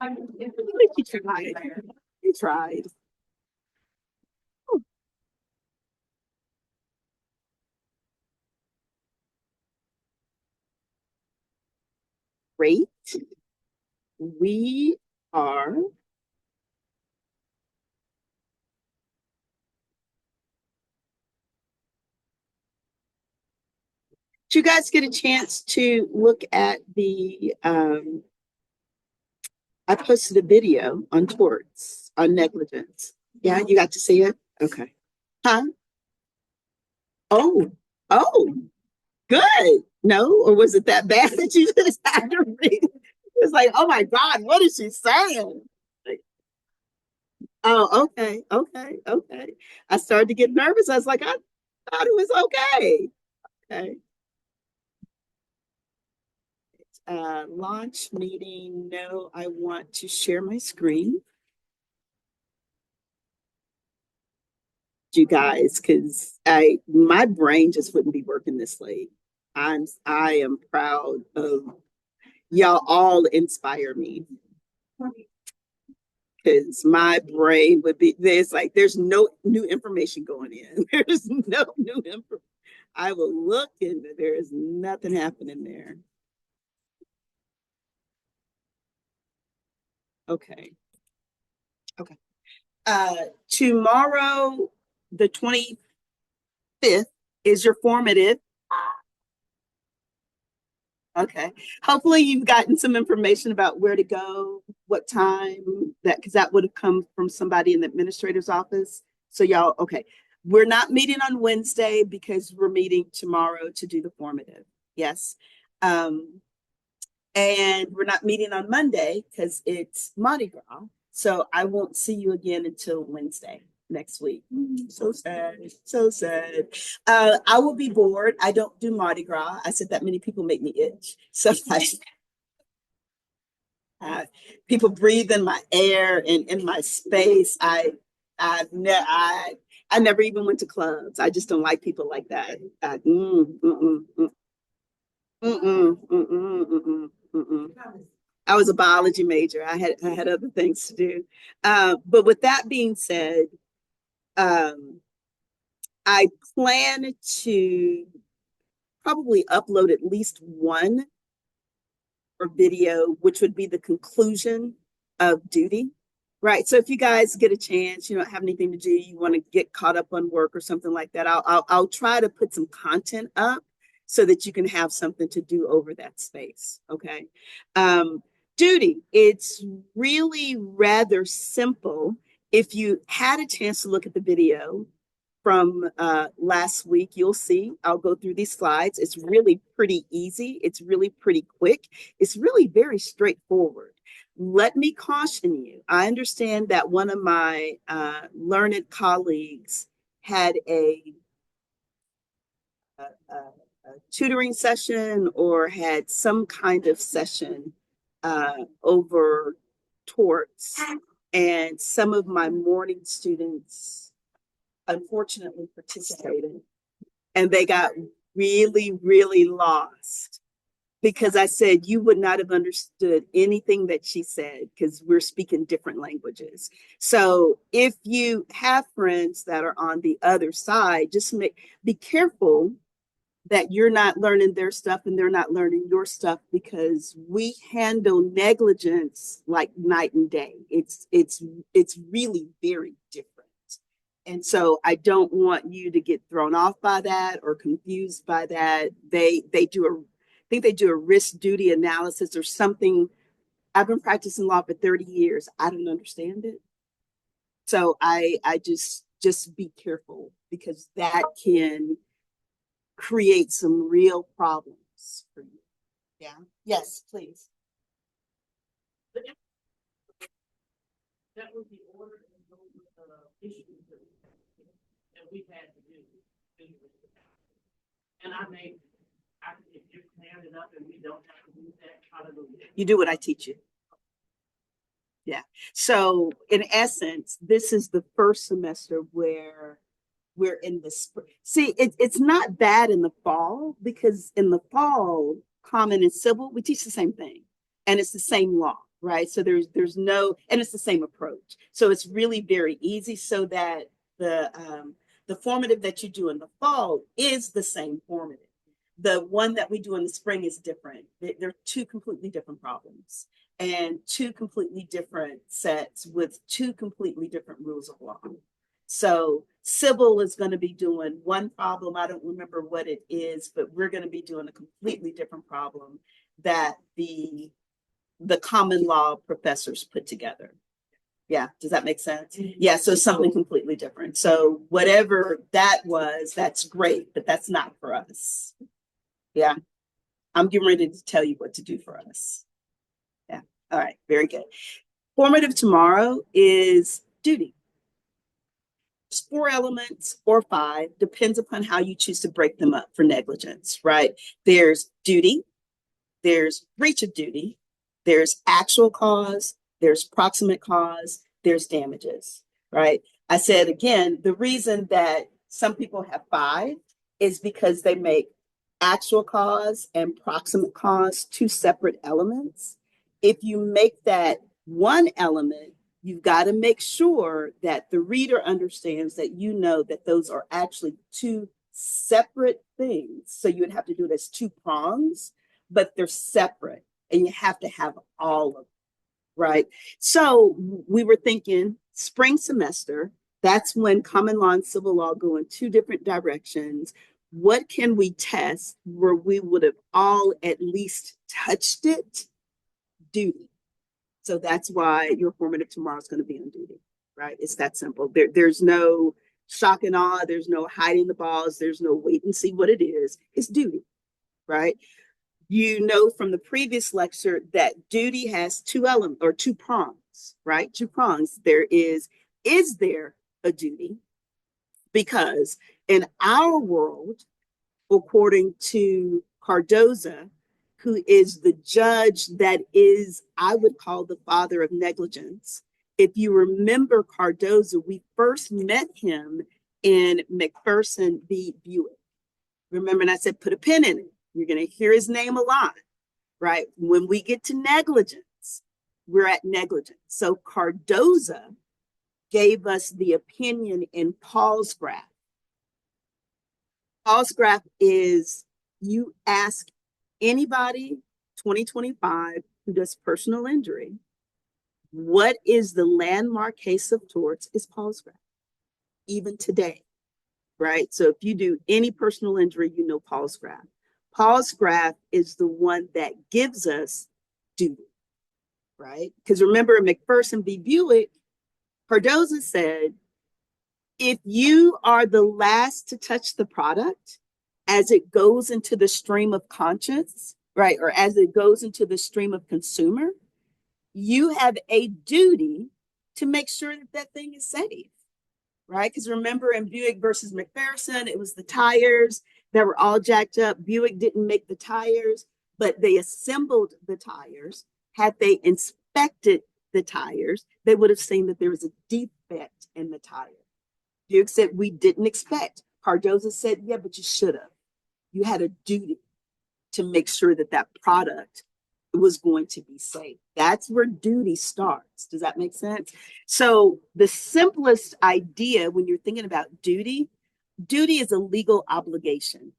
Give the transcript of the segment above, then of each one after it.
You tried. You tried. Great. We are. Did you guys get a chance to look at the I posted a video on torts, on negligence. Yeah, you got to see it? Okay. Huh? Oh, oh, good. No, or was it that bad that you just had to read? It's like, oh my God, what is she saying? Like, oh, okay, okay, okay. I started to get nervous. I was like, I thought it was okay. Okay. Launch meeting. No, I want to share my screen. You guys, because my brain just wouldn't be working this late. I am proud of y'all. All inspire me because my brain would be there's no new information going in. There's no new info. I will look and there is nothing happening there. Okay. Okay. Tomorrow, the 25th, is your formative. Okay. Hopefully you've gotten some information about where to go, what time, that because that would have come from somebody in the administrator's office. So y'all, okay. We're not meeting on Wednesday because we're meeting tomorrow to do the formative. Yes. And we're not meeting on Monday because it's Mardi Gras. So I won't see you again until Wednesday next week. So sad. So sad. I will be bored. I don't do Mardi Gras. I said that many people make me itch. So people breathe in my air and in my space. I never even went to clubs. I just don't like people like that. I was a biology major. I had other things to do. But with that being said, um, I plan to probably upload at least one or video, which would be the conclusion of duty. Right. So if you guys get a chance, you don't have anything to do, you want to get caught up on work or something like that, I'll try to put some content up so that you can have something to do over that space. Okay. Duty, it's really rather simple. If you had a chance to look at the video from last week, you'll see I'll go through these slides. It's really pretty easy. It's really pretty quick. It's really very straightforward. Let me caution you. I understand that one of my learned colleagues had a tutoring session or had some kind of session over torts, and some of my morning students unfortunately participated, and they got really, really lost because I said you would not have understood anything that she said because we're speaking different languages. So if you have friends that are on the other side, just be careful that you're not learning their stuff and they're not learning your stuff, because we handle negligence like night and day. It's really very different. And so I don't want you to get thrown off by that or confused by that. They do I think they do a risk duty analysis or something. I've been practicing law for 30 years. I don't understand it. So I just be careful because that can create some real problems for you. Yeah. Yes, please. That was the order and those issues that we've had to do. And if you're clearing it up and we don't have to do that, hallelujah. You do what I teach you. Yeah. So in essence, this is the first semester where we're in the spring. See, it's not bad in the fall because in the fall, common and civil, we teach the same thing and it's the same law. right? So there's no, and it's the same approach. So it's really very easy, so that the formative that you do in the fall is the same formative. The one that we do in the spring is different. They're two completely different problems and two completely different sets with two completely different rules of law. So Sybil is going to be doing one problem. I don't remember what it is, but we're going to be doing a completely different problem that the common law professors put together. Yeah, does that make sense? Yeah, so something completely different. So whatever that was, that's great, but that's not for us. Yeah, I'm getting ready to tell you what to do for us. Yeah, all right, very good. Formative tomorrow is duty. It's 4 elements or 5, depends upon how you choose to break them up for negligence, right? There's duty, there's breach of duty, there's actual cause, there's proximate cause, there's damages, right? I said again, the reason that some people have 5 is because they make actual cause and proximate cause 2 separate elements. If you make that one element, you've got to make sure that the reader understands that you know that those are actually 2 separate things. So you would have to do it as 2 prongs, but they're separate, and you have to have all of them, right? So we were thinking spring semester, that's when common law and civil law go in 2 different directions. What can we test where we would have all at least touched it? Duty. So that's why your formative tomorrow is going to be on duty, right? It's that simple. There's no shock and awe. There's no hiding the balls. There's no wait and see what it is. It's duty, right? You know from the previous lecture that duty has 2 elements or 2 prongs, right? 2 prongs. There is there a duty? Because in our world, according to Cardoza, who is the judge that is, I would call the father of negligence. If you remember Cardoza, we first met him in McPherson v. Buick. Remember, and I said, put a pin in it. You're going to hear his name a lot, right? When we get to negligence, we're at negligence. So Cardoza gave us the opinion in Paul's graph. Paul's graph is you ask anybody 2025 who does personal injury, what is the landmark case of torts? Is Paul's graph, even today, right? So if you do any personal injury, you know Paul's graph. Paul's graph is the one that gives us duty, right? Because remember, in McPherson v. Buick, Cardoza said, if you are the last to touch the product as it goes into the stream of conscience, right, or as it goes into the stream of consumer, you have a duty to make sure that that thing is safe, right? Because remember in Buick versus McPherson, it was the tires that were all jacked up. Buick didn't make the tires, but they assembled the tires. Had they inspected the tires, they would have seen that there was a defect in the tire. Buick said, we didn't expect. Cardoza said, yeah, but you should have. You had a duty to make sure that that product was going to be safe. That's where duty starts. Does that make sense? So the simplest idea when you're thinking about duty is a legal obligation.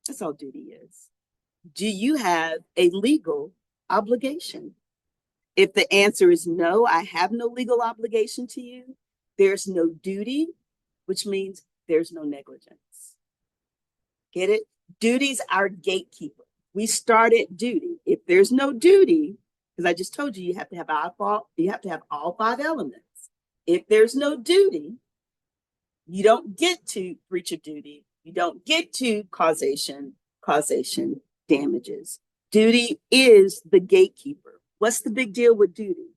That's all duty is. Do you have a legal obligation? If the answer is no, I have no legal obligation to you, there's no duty, which means there's no negligence. Get it? Duty's our gatekeeper. We start at duty. If there's no duty, because I just told you, you have to have all 5 elements. If there's no duty, you don't get to breach of duty. You don't get to causation, damages. Duty is the gatekeeper. What's the big deal with duty?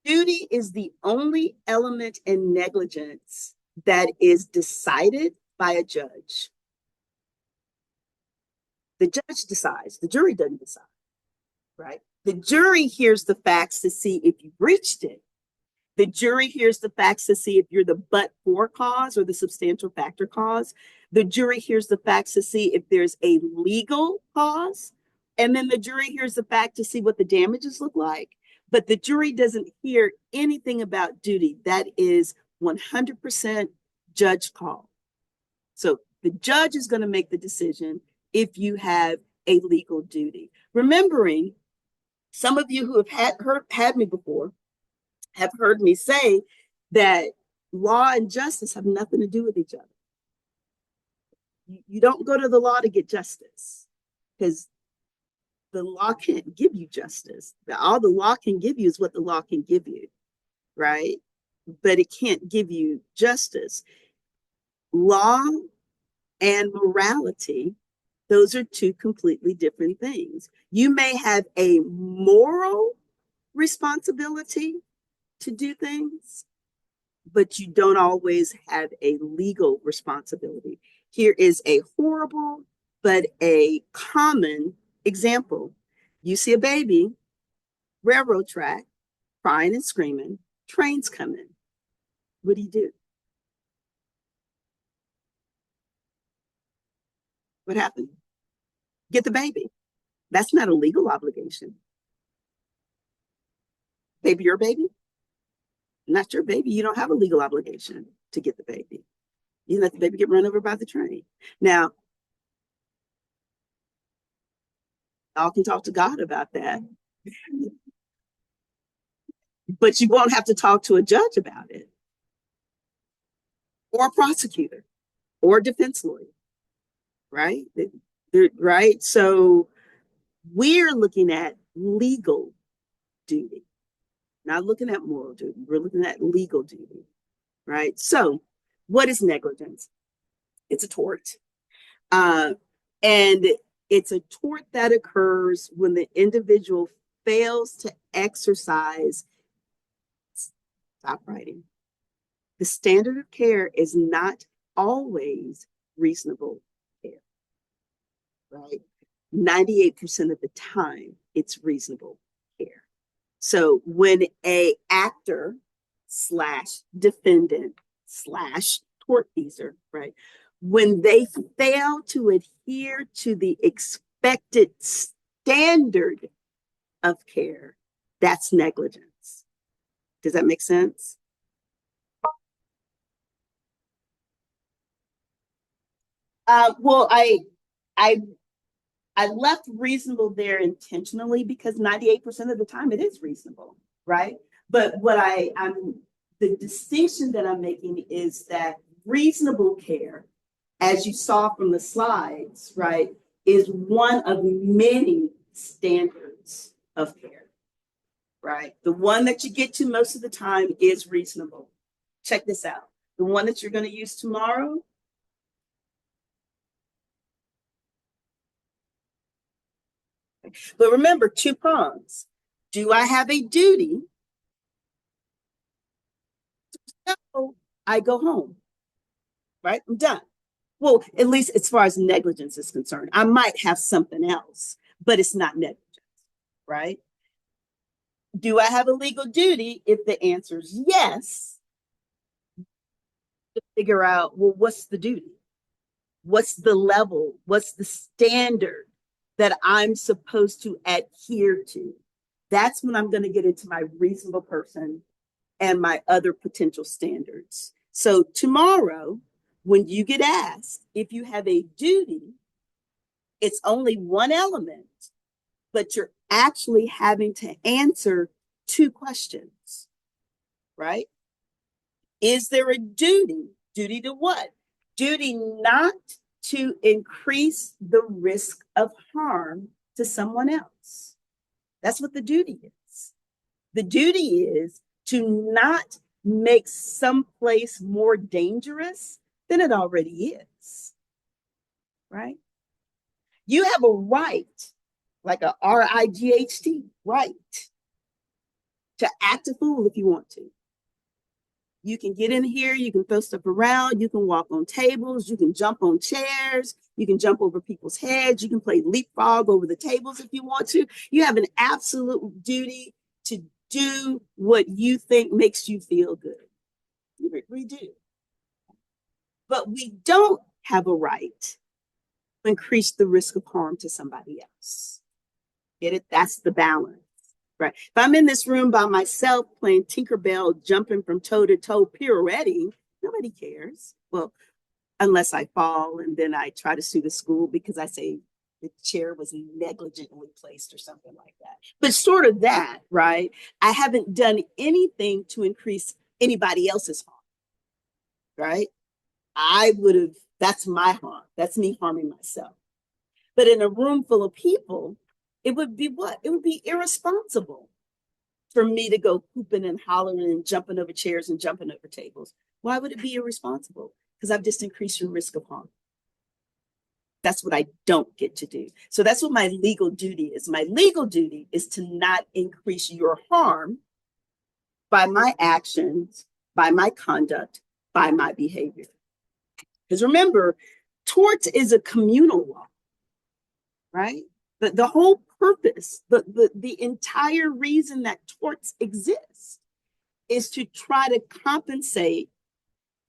Duty is the only element in negligence that is decided by a judge. The judge decides, the jury doesn't decide, right? The jury hears the facts to see if you breached it. The jury hears the facts to see if you're the but-for cause or the substantial factor cause. The jury hears the facts to see if there's a legal cause And then the jury hears the fact to see what the damages look like. But the jury doesn't hear anything about duty. That is 100% judge call. So the judge is going to make the decision if you have a legal duty. Remembering, some of you who have had me before have heard me say that law and justice have nothing to do with each other. You don't go to the law to get justice, because the law can't give you justice. All the law can give you is what the law can give you, right? But it can't give you justice. Law and morality, those are two completely different things. You may have a moral responsibility to do things, but you don't always have a legal responsibility. Here is a horrible but a common example. You see a baby, railroad track, crying and screaming, trains coming. What do? What happened? Get the baby. That's not a legal obligation. Baby, your baby? Not your baby. You don't have a legal obligation to get the baby. You let the baby get run over by the train. Now, y'all can talk to God about that, but you won't have to talk to a judge about it, or a prosecutor, or a defense lawyer, right? Right? So we're looking at legal duty, not looking at moral duty. We're looking at legal duty, right? So what is negligence? It's a tort. And it's a tort that occurs when the individual fails to exercise, stop writing. The standard of care is not always reasonable care, right? 98% of the time, it's reasonable care. So when a actor slash defendant slash tortfeasor, right, when they fail to adhere to the expected standard of care, that's negligence. Does that make sense? Well, I I left reasonable there intentionally because 98% of the time it is reasonable, right? But I'm the distinction that I'm making is that reasonable care, as you saw from the slides, right, is one of many standards of care, right? The one that you get to most of the time is reasonable. Check this out. The one that you're going to use tomorrow, but remember, two prongs. Do I have a duty? No, I go home, right? I'm done. Well, at least as far as negligence is concerned, I might have something else, but it's not negligence, right? Do I have a legal duty? If the answer is yes, to figure out, well, what's the duty? What's the level? What's the standard that I'm supposed to adhere to? That's when I'm going to get into my reasonable person and my other potential standards. So tomorrow, when you get asked if you have a duty, it's only one element, but you're actually having to answer two questions, right? Is there a duty? Duty to what? Duty not to increase the risk of harm to someone else. That's what the duty is. The duty is to not make some place more dangerous than it already is, right? You have a right, like a RIGHT, right, to act a fool if you want to. You can get in here, you can throw stuff around, you can walk on tables, you can jump on chairs, you can jump over people's heads, you can play leapfrog over the tables if you want to. You have an absolute duty to do what you think makes you feel good. We do. But we don't have a right to increase the risk of harm to somebody else. Get it? That's the balance, right? If I'm in this room by myself playing Tinkerbell, jumping from toe to toe, pirouetting, nobody cares. Well, unless I fall and then I try to sue the school because I say the chair was negligently placed or something like that. But sort of that, right? I haven't done anything to increase anybody else's harm, right? I would have, that's my harm. That's me harming myself. But in a room full of people, it would be what? It would be irresponsible for me to go pooping and hollering and jumping over chairs and jumping over tables. Why would it be irresponsible? Because I've just increased your risk of harm. That's what I don't get to do. So that's what my legal duty is. My legal duty is to not increase your harm by my actions, by my conduct, by my behavior. Because remember, torts is a communal law, right? The whole purpose, the entire reason that torts exist is to try to compensate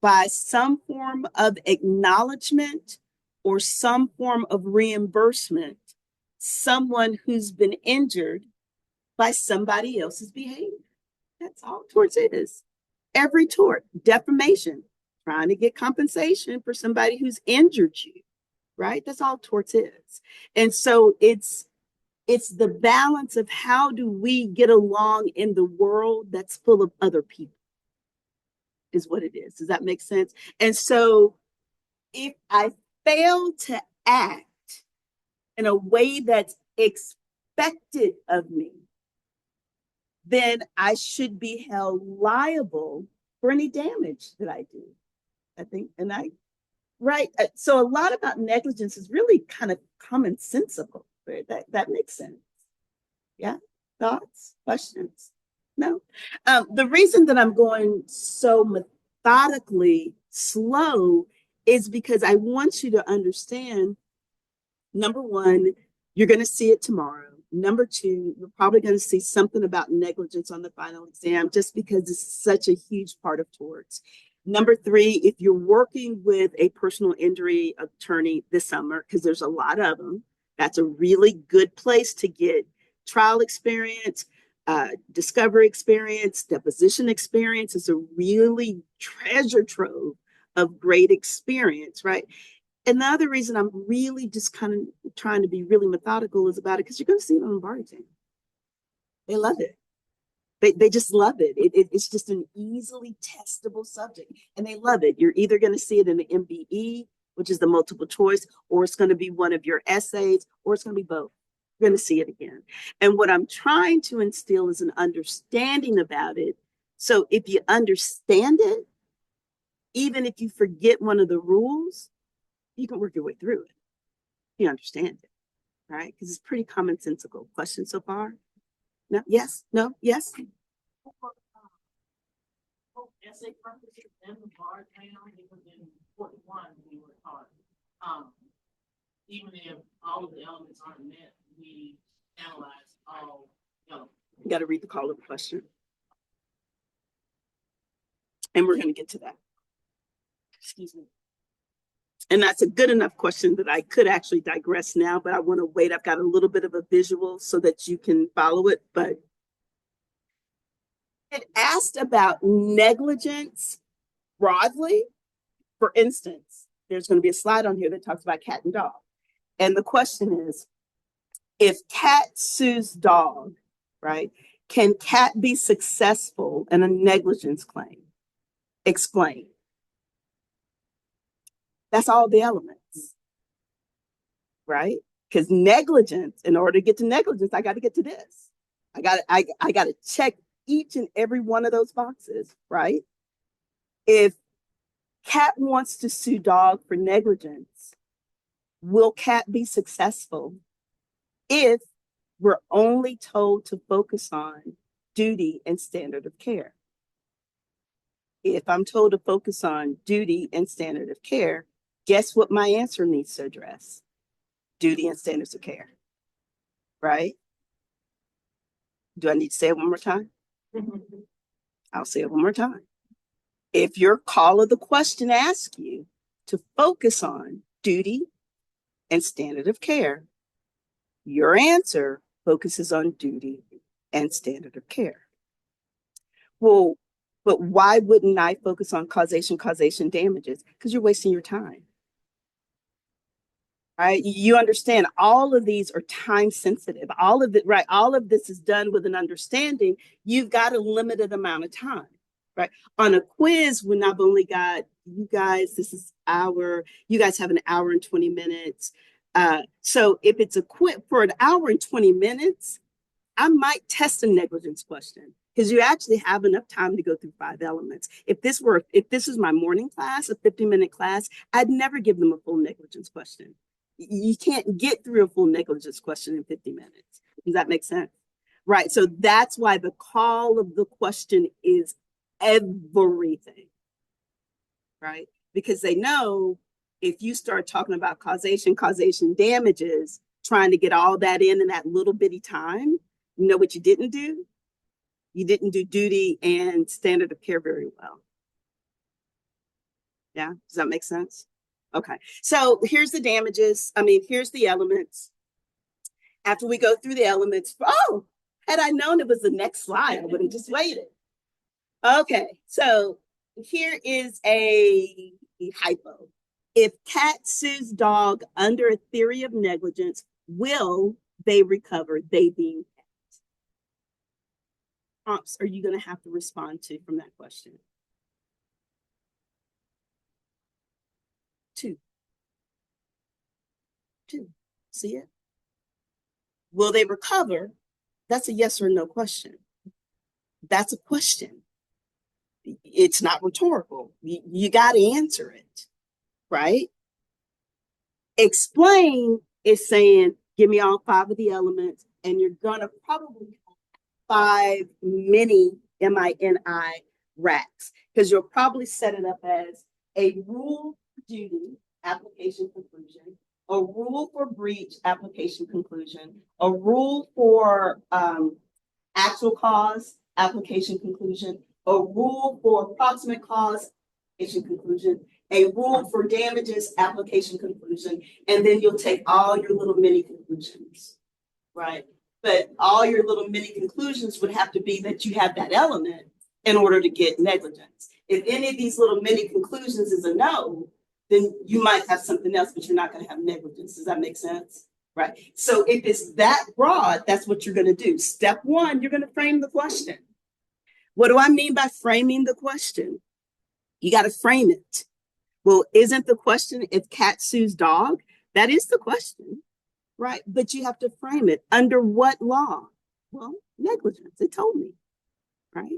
by some form of acknowledgement or some form of reimbursement someone who's been injured by somebody else's behavior. That's all torts is. Every tort, defamation, trying to get compensation for somebody who's injured you, right? That's all torts is. And so it's the balance of how do we get along in the world that's full of other people is what it is. Does that make sense? And so if I fail to act in a way that's expected of me, then I should be held liable for any damage that I do. I think, and I, right. So a lot about negligence is really kind of commonsensical. Right? That makes sense. Yeah. Thoughts, questions? No. The reason that I'm going so methodically slow is because I want you to understand, number one, you're going to see it tomorrow. Number two, you're probably going to see something about negligence on the final exam just because it's such a huge part of torts. Number three, if you're working with a personal injury attorney this summer, because there's a lot of them, that's a really good place to get trial experience, discovery experience, deposition experience. Is a really treasure trove of great experience, right? And the other reason I'm really just kind of trying to be really methodical is about it because you're going to see it on the bar exam. They love it. They just love it. It's just an easily testable subject, and they love it. You're either going to see it in the MBE, which is the multiple choice, or it's going to be one of your essays, or it's going to be both. You're going to see it again. And what I'm trying to instill is an understanding about it. So if you understand it, even if you forget one of the rules, you can work your way through it. You understand it, right? Because it's pretty commonsensical. Question so far? No? Yes? No? Yes? Essay purposes and the bar exam, because in 41 we were taught, even if all of the elements aren't met, we analyze all elements. You got to read the call of the question. And we're going to get to that. Excuse me. And that's a good enough question that I could actually digress now, but I want to wait. I've got a little bit of a visual so that you can follow it. But it asked about negligence broadly. For instance, there's going to be a slide on here that talks about cat and dog. And the question is, if cat sues dog, right, can cat be successful in a negligence claim? Explain. That's all the elements, right? Because negligence, in order to get to negligence, I got to get to this. I got to check each and every one of those boxes, right? If cat wants to sue dog for negligence, will cat be successful if we're only told to focus on duty and standard of care? If I'm told to focus on duty and standard of care, guess what my answer needs to address? Duty and standards of care, right? Do I need to say it one more time? I'll say it one more time. If your call of the question asks you to focus on duty and standard of care, your answer focuses on duty and standard of care. Well, but why wouldn't I focus on causation, damages? Because you're wasting your time. Right? You understand all of these are time sensitive. All of it, right? All of this is done with an understanding. You've got a limited amount of time, right? On a quiz, when I've only got you guys, you guys have an hour and 20 minutes. So if it's a quiz for an hour and 20 minutes, I might test a negligence question because you actually have enough time to go through 5 elements. If this was my morning class, a 50-minute class, I'd never give them a full negligence question. You can't get through a full negligence question in 50 minutes. Does that make sense? Right. So that's why the call of the question is everything. Right. Because they know if you start talking about causation, damages, trying to get all that in that little bitty time, you know what you didn't do? You didn't do duty and standard of care very well. Yeah. Does that make sense? Okay, so here's the damages. Here's the elements. After we go through the elements, had I known it was the next slide, I would have just waited. Okay, so here is a hypo. If cat sues dog under a theory of negligence, will they recover, they being cat? Prompts are you going to have to respond to from that question? 2. See it? Will they recover? That's a yes or no question. That's a question. It's not rhetorical. You got to answer it, right? Explain is saying, give me all 5 of the elements, and you're going to probably have 5 mini, M-I-N-I, racks, because you'll probably set it up as a rule for duty, application, conclusion, a rule for breach, application, conclusion, a rule for actual cause, application, conclusion, a rule for approximate cause, application, conclusion, a rule for damages, application, conclusion, and then you'll take all your little mini conclusions, right? But all your little mini conclusions would have to be that you have that element in order to get negligence. If any of these little mini conclusions is a no, then you might have something else, but you're not going to have negligence. Does that make sense? Right. So if it's that broad, that's what you're going to do. Step 1, you're going to frame the question. What do I mean by framing the question? You got to frame it. Well, isn't the question if cat sues dog? That is the question, right? But you have to frame it under what law? Well, negligence. It told me, right?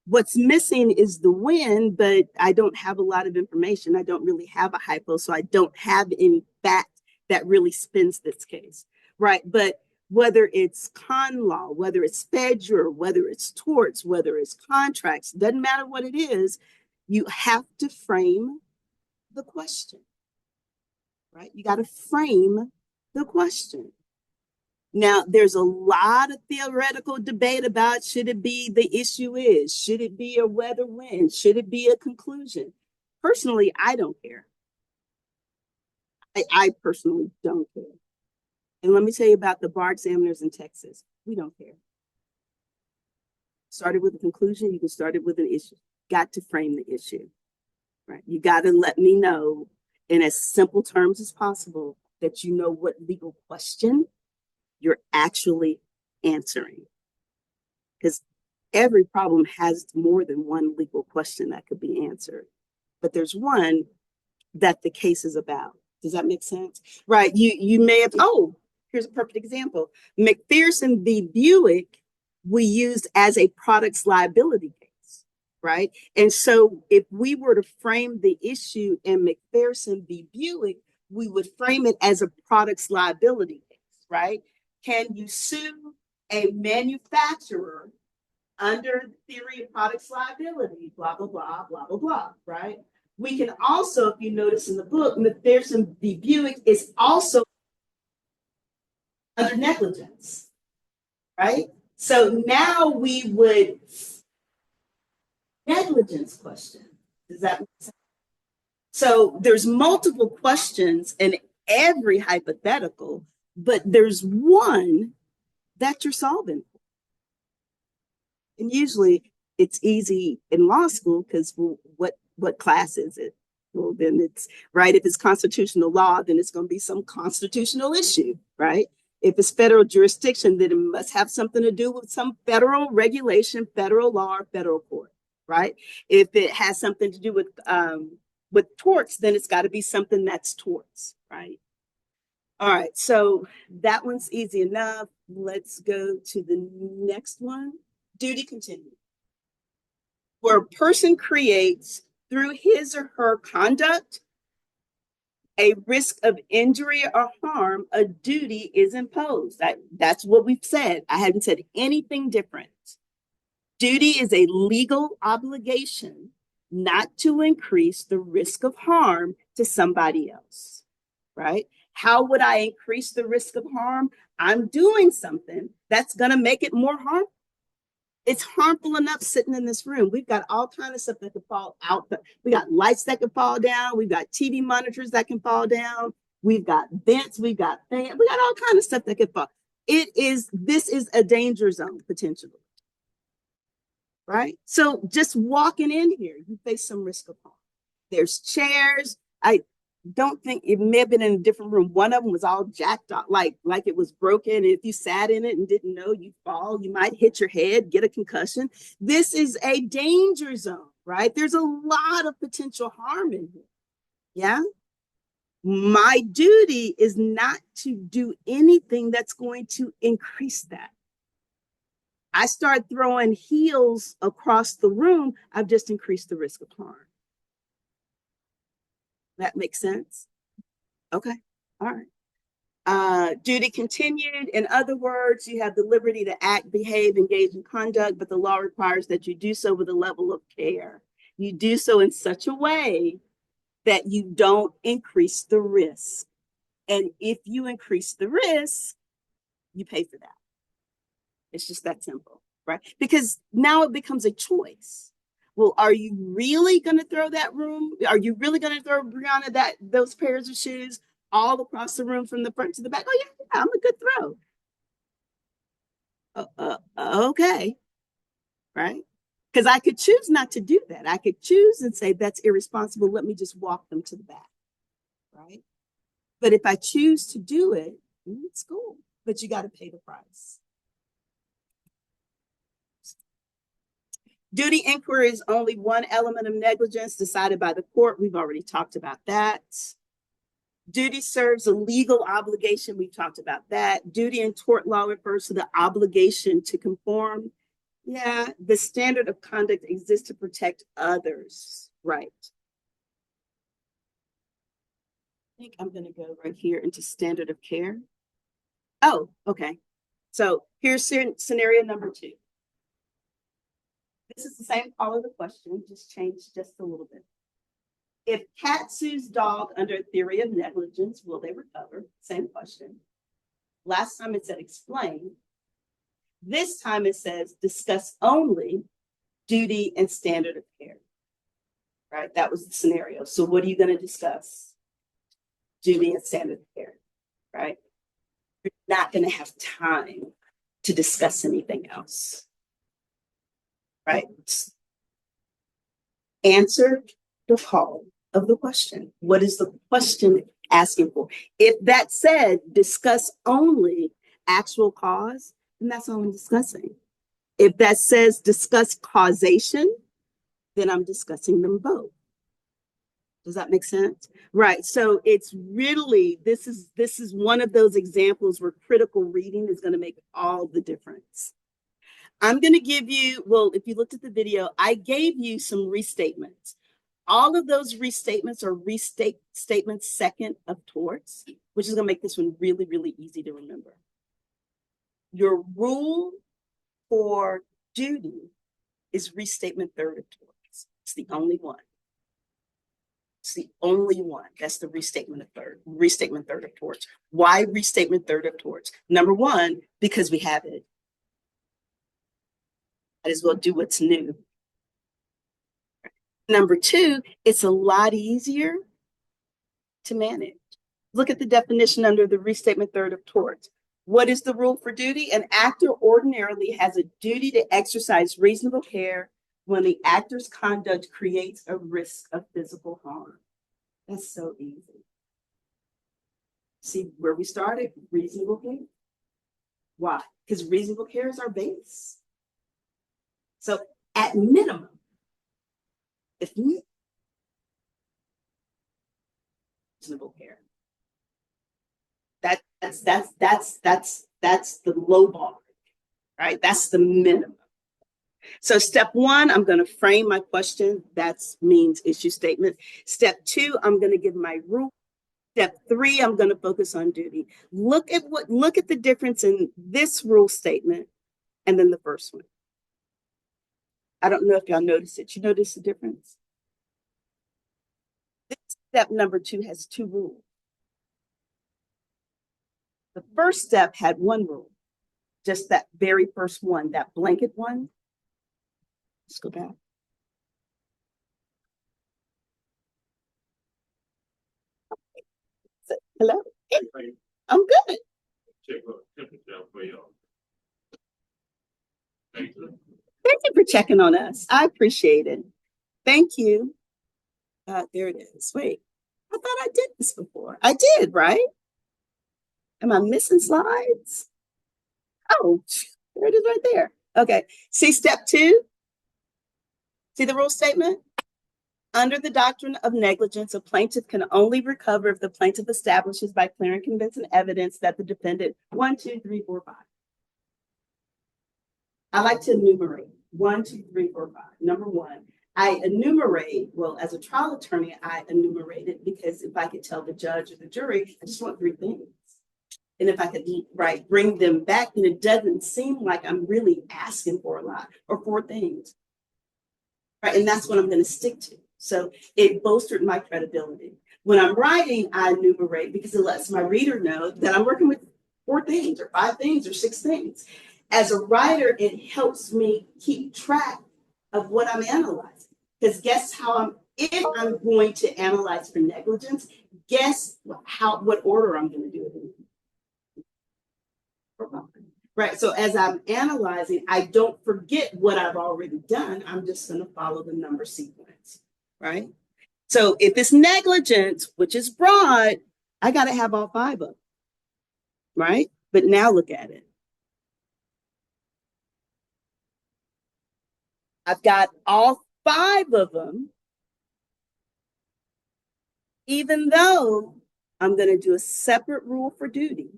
What's missing is the when, but I don't have a lot of information. I don't really have a hypo, so I don't have any fact that really spins this case, right? But whether it's con law, whether it's fedra, whether it's torts, whether it's contracts, doesn't matter what it is, you have to frame the question, right? You got to frame the question. Now, there's a lot of theoretical debate about should it be the issue is, should it be a whether when, should it be a conclusion? Personally, I don't care. I personally don't care. And let me tell you about the bar examiners in Texas. We don't care. Started with a conclusion, you can start it with an issue. Got to frame the issue, right? You got to let me know in as simple terms as possible that you know what legal question you're actually answering. Because every problem has more than one legal question that could be answered. But there's one that the case is about. Does that make sense? Right. You may have, here's a perfect example. McPherson v. Buick, we used as a products liability case, right? And so if we were to frame the issue in McPherson v. Buick, we would frame it as a products liability case, right? Can you sue a manufacturer under the theory of products liability, blah, blah, blah, blah, blah, blah, right? We can also, if you notice in the book, McPherson v. Buick is also under negligence, right? So now we would negligence question. Does that make sense? So there's multiple questions in every hypothetical, but there's one that you're solving. And usually it's easy in law school because, well, what class is it? Well, then it's right. If it's constitutional law, then it's going to be some constitutional issue, right? If it's federal jurisdiction, then it must have something to do with some federal regulation, federal law, or federal court, right? If it has something to do with torts, then it's got to be something that's torts, right? All right, so that one's easy enough. Let's go to the next one. Duty continued. Where a person creates through his or her conduct a risk of injury or harm, a duty is imposed. That's what we've said. I haven't said anything different. Duty is a legal obligation not to increase the risk of harm to somebody else, right? How would I increase the risk of harm? I'm doing something that's going to make it more harmful. It's harmful enough sitting in this room. We've got all kinds of stuff that can fall out. We got lights that can fall down. We've got TV monitors that can fall down. We've got vents. We've got fans. We got all kinds of stuff that can fall. This is a danger zone potentially, right? So just walking in here, you face some risk of harm. There's chairs. I don't think it may have been in a different room. One of them was all jacked up, like it was broken. If you sat in it and didn't know, you'd fall. You might hit your head, get a concussion. This is a danger zone, right? There's a lot of potential harm in here. Yeah. My duty is not to do anything that's going to increase that. I start throwing heels across the room, I've just increased the risk of harm. That makes sense? Okay, all right. Duty continued. In other words, you have the liberty to act, behave, engage in conduct, but the law requires that you do so with a level of care. You do so in such a way that you don't increase the risk. And if you increase the risk, you pay for that. It's just that simple, right? Because now it becomes a choice. Well, are you really going to throw that room? Are you really going to throw Brianna those pairs of shoes all across the room from the front to the back? Oh, yeah, I'm a good throw. Okay, right? Because I could choose not to do that. I could choose and say, that's irresponsible. Let me just walk them to the back, right? But if I choose to do it, it's cool. But you got to pay the price. Duty inquiry is only one element of negligence decided by the court. We've already talked about that. Duty serves a legal obligation. We've talked about that. Duty in tort law refers to the obligation to conform. Yeah, the standard of conduct exists to protect others, right? I think I'm going to go right here into standard of care. Oh, okay. So here's scenario number 2. This is the same part of the question, just changed just a little bit. If cat sues dog under a theory of negligence, will they recover? Same question. Last time it said explain. This time it says discuss only duty and standard of care. Right? That was the scenario. So what are you going to discuss? Duty and standard of care. Right? You're not going to have time to discuss anything else. Right? Answer the call of the question. What is the question asking for? If that said, discuss only actual cause, then that's all I'm discussing. If that says discuss causation, then I'm discussing them both. Does that make sense? Right. So it's really, this is one of those examples where critical reading is going to make all the difference. I'm going to give you, well, if you looked at the video, I gave you some restatements. All of those restatements are statements second of torts, which is going to make this one really, really easy to remember. Your rule for duty is restatement third of torts. It's the only one. It's the only one. That's the restatement third of torts. Why restatement third of torts? Number one, because we have it. Might as well do what's new. Number two, it's a lot easier to manage. Look at the definition under the restatement third of torts. What is the rule for duty? An actor ordinarily has a duty to exercise reasonable care when the actor's conduct creates a risk of physical harm. That's so easy. See where we started? Reasonable care. Why? Because reasonable care is our base. So at minimum, if reasonable care, that's the low bar, right? That's the minimum. So step one, I'm going to frame my question. That means issue statement. Step two, I'm going to give my rule. Step three, I'm going to focus on duty. Look at the difference in this rule statement and then the first one. I don't know if y'all noticed it. You notice the difference? This step number two has two rules. The first step had one rule, just that very first one, that blanket one. Let's go back. Hello? I'm good. Check the temperature for y'all. Thank you. Thank you for checking on us. I appreciate it. Thank you. There it is. Wait, I thought I did this before. I did, right? Am I missing slides? Oh, there it is right there. Okay. See step two? See the rule statement? Under the doctrine of negligence, a plaintiff can only recover if the plaintiff establishes by clear and convincing evidence that the defendant, 1, 2, 3, 4, 5. I like to enumerate 1, 2, 3, 4, 5. Number one, I enumerate, well, as a trial attorney, I enumerate it because if I could tell the judge or the jury, I just want 3 things. And if I could, right, bring them back, then it doesn't seem like I'm really asking for a lot or 4 things. Right, and that's what I'm going to stick to. So it bolstered my credibility. When I'm writing, I enumerate because it lets my reader know that I'm working with 4 things or 5 things or 6 things. As a writer, it helps me keep track of what I'm analyzing. Because guess how if I'm going to analyze for negligence, guess what order I'm going to do it in. Right. So as I'm analyzing, I don't forget what I've already done. I'm just going to follow the number sequence. Right. So if it's negligence, which is broad, I got to have all 5 of them. Right. But now look at it. I've got all 5 of them, even though I'm going to do a separate rule for duty.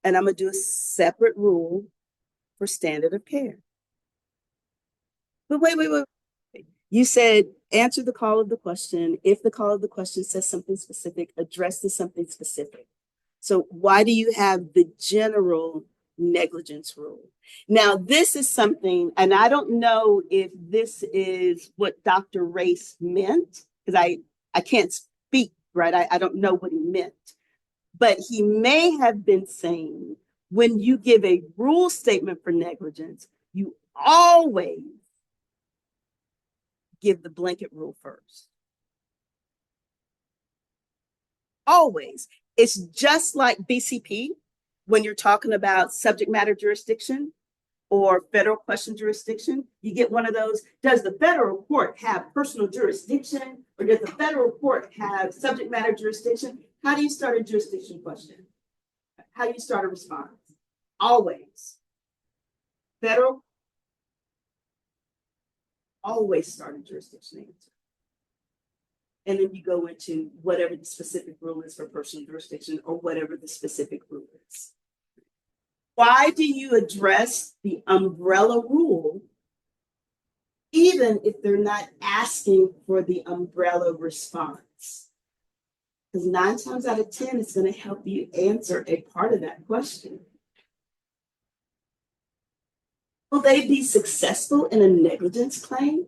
And I'm going to do a separate rule for standard of care. But wait. You said answer the call of the question. If the call of the question says something specific, address the something specific. So why do you have the general negligence rule? Now, this is something, and I don't know if this is what Dr. Race meant, because I can't speak, right? I don't know what he meant. But he may have been saying when you give a rule statement for negligence, you always give the blanket rule first. Always. It's just like BCP when you're talking about subject matter jurisdiction or federal question jurisdiction. You get one of those. Does the federal court have personal jurisdiction or does the federal court have subject matter jurisdiction? How do you start a jurisdiction question? How do you start a response? Always. Federal, always start a jurisdiction answer. And then you go into whatever the specific rule is for personal jurisdiction or whatever the specific rule is. Why do you address the umbrella rule even if they're not asking for the umbrella response? Because 9 times out of 10, it's going to help you answer a part of that question. Will they be successful in a negligence claim?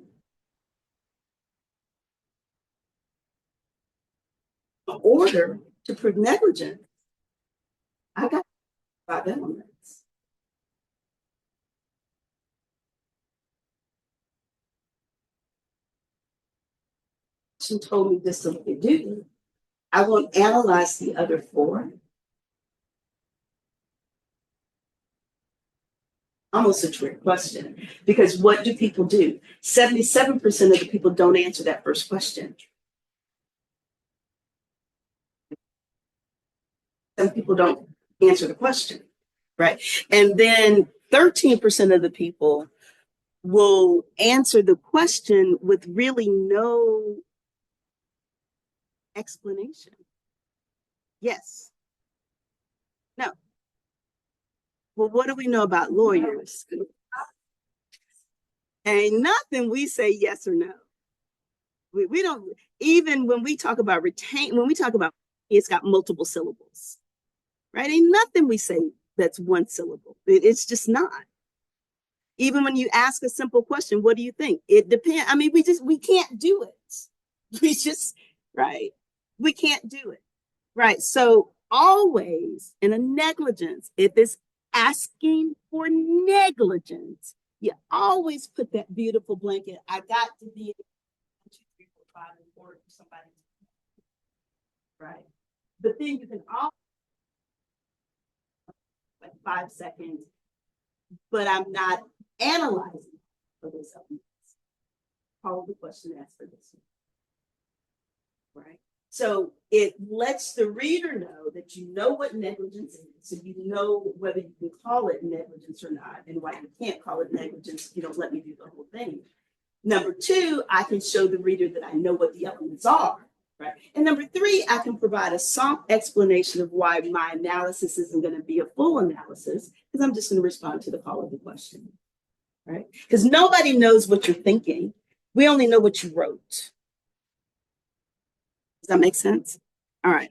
In order to prove negligence, I got 5 elements. She told me this is what they do. I won't analyze the other 4. Almost a trick question, because what do people do? 77% of the people don't answer that first question. Some people don't answer the question, right? And then 13% of the people will answer the question with really no explanation. Yes. No. Well, what do we know about lawyers? Ain't nothing we say yes or no. We don't, even when we talk about when we talk about it's got multiple syllables, right? Ain't nothing we say that's one syllable. It's just not. Even when you ask a simple question, what do you think? It depends. I mean, we can't do it. We just, right? We can't do it. Right. So always in a negligence, if it's asking for negligence, you always put that beautiful blanket. I got to be 1, 2, 3, 4, 5, and 4 for somebody. Right. But then you can always like 5 seconds, but I'm not analyzing for those elements. Call the question, ask for this one. Right. So it lets the reader know that you know what negligence is, so you know whether you can call it negligence or not, and why you can't call it negligence if you don't let me do the whole thing. Number 2, I can show the reader that I know what the elements are, right? And number 3, I can provide a soft explanation of why my analysis isn't going to be a full analysis, because I'm just going to respond to the call of the question, right? Because nobody knows what you're thinking. We only know what you wrote. Does that make sense? All right.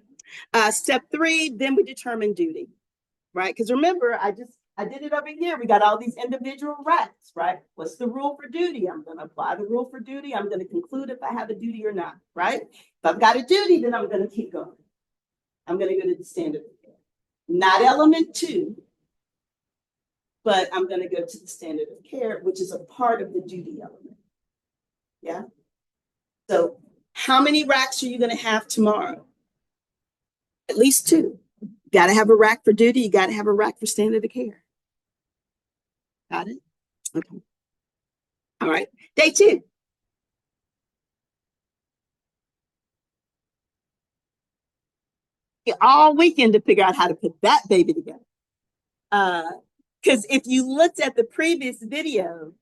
Step 3, then we determine duty, right? Because remember, I did it over here. We got all these individual rights, right? What's the rule for duty? I'm going to apply the rule for duty. I'm going to conclude if I have a duty or not, right? If I've got a duty, then I'm going to keep going. I'm going to go to the standard of care. Not element 2, but I'm going to go to the standard of care, which is a part of the duty element. Yeah. So how many racks are you going to have tomorrow? At least 2. You got to have a rack for duty. You got to have a rack for standard of care. Got it? Okay. All right. Day 2. All weekend to figure out how to put that baby together. Because if you looked at the previous video,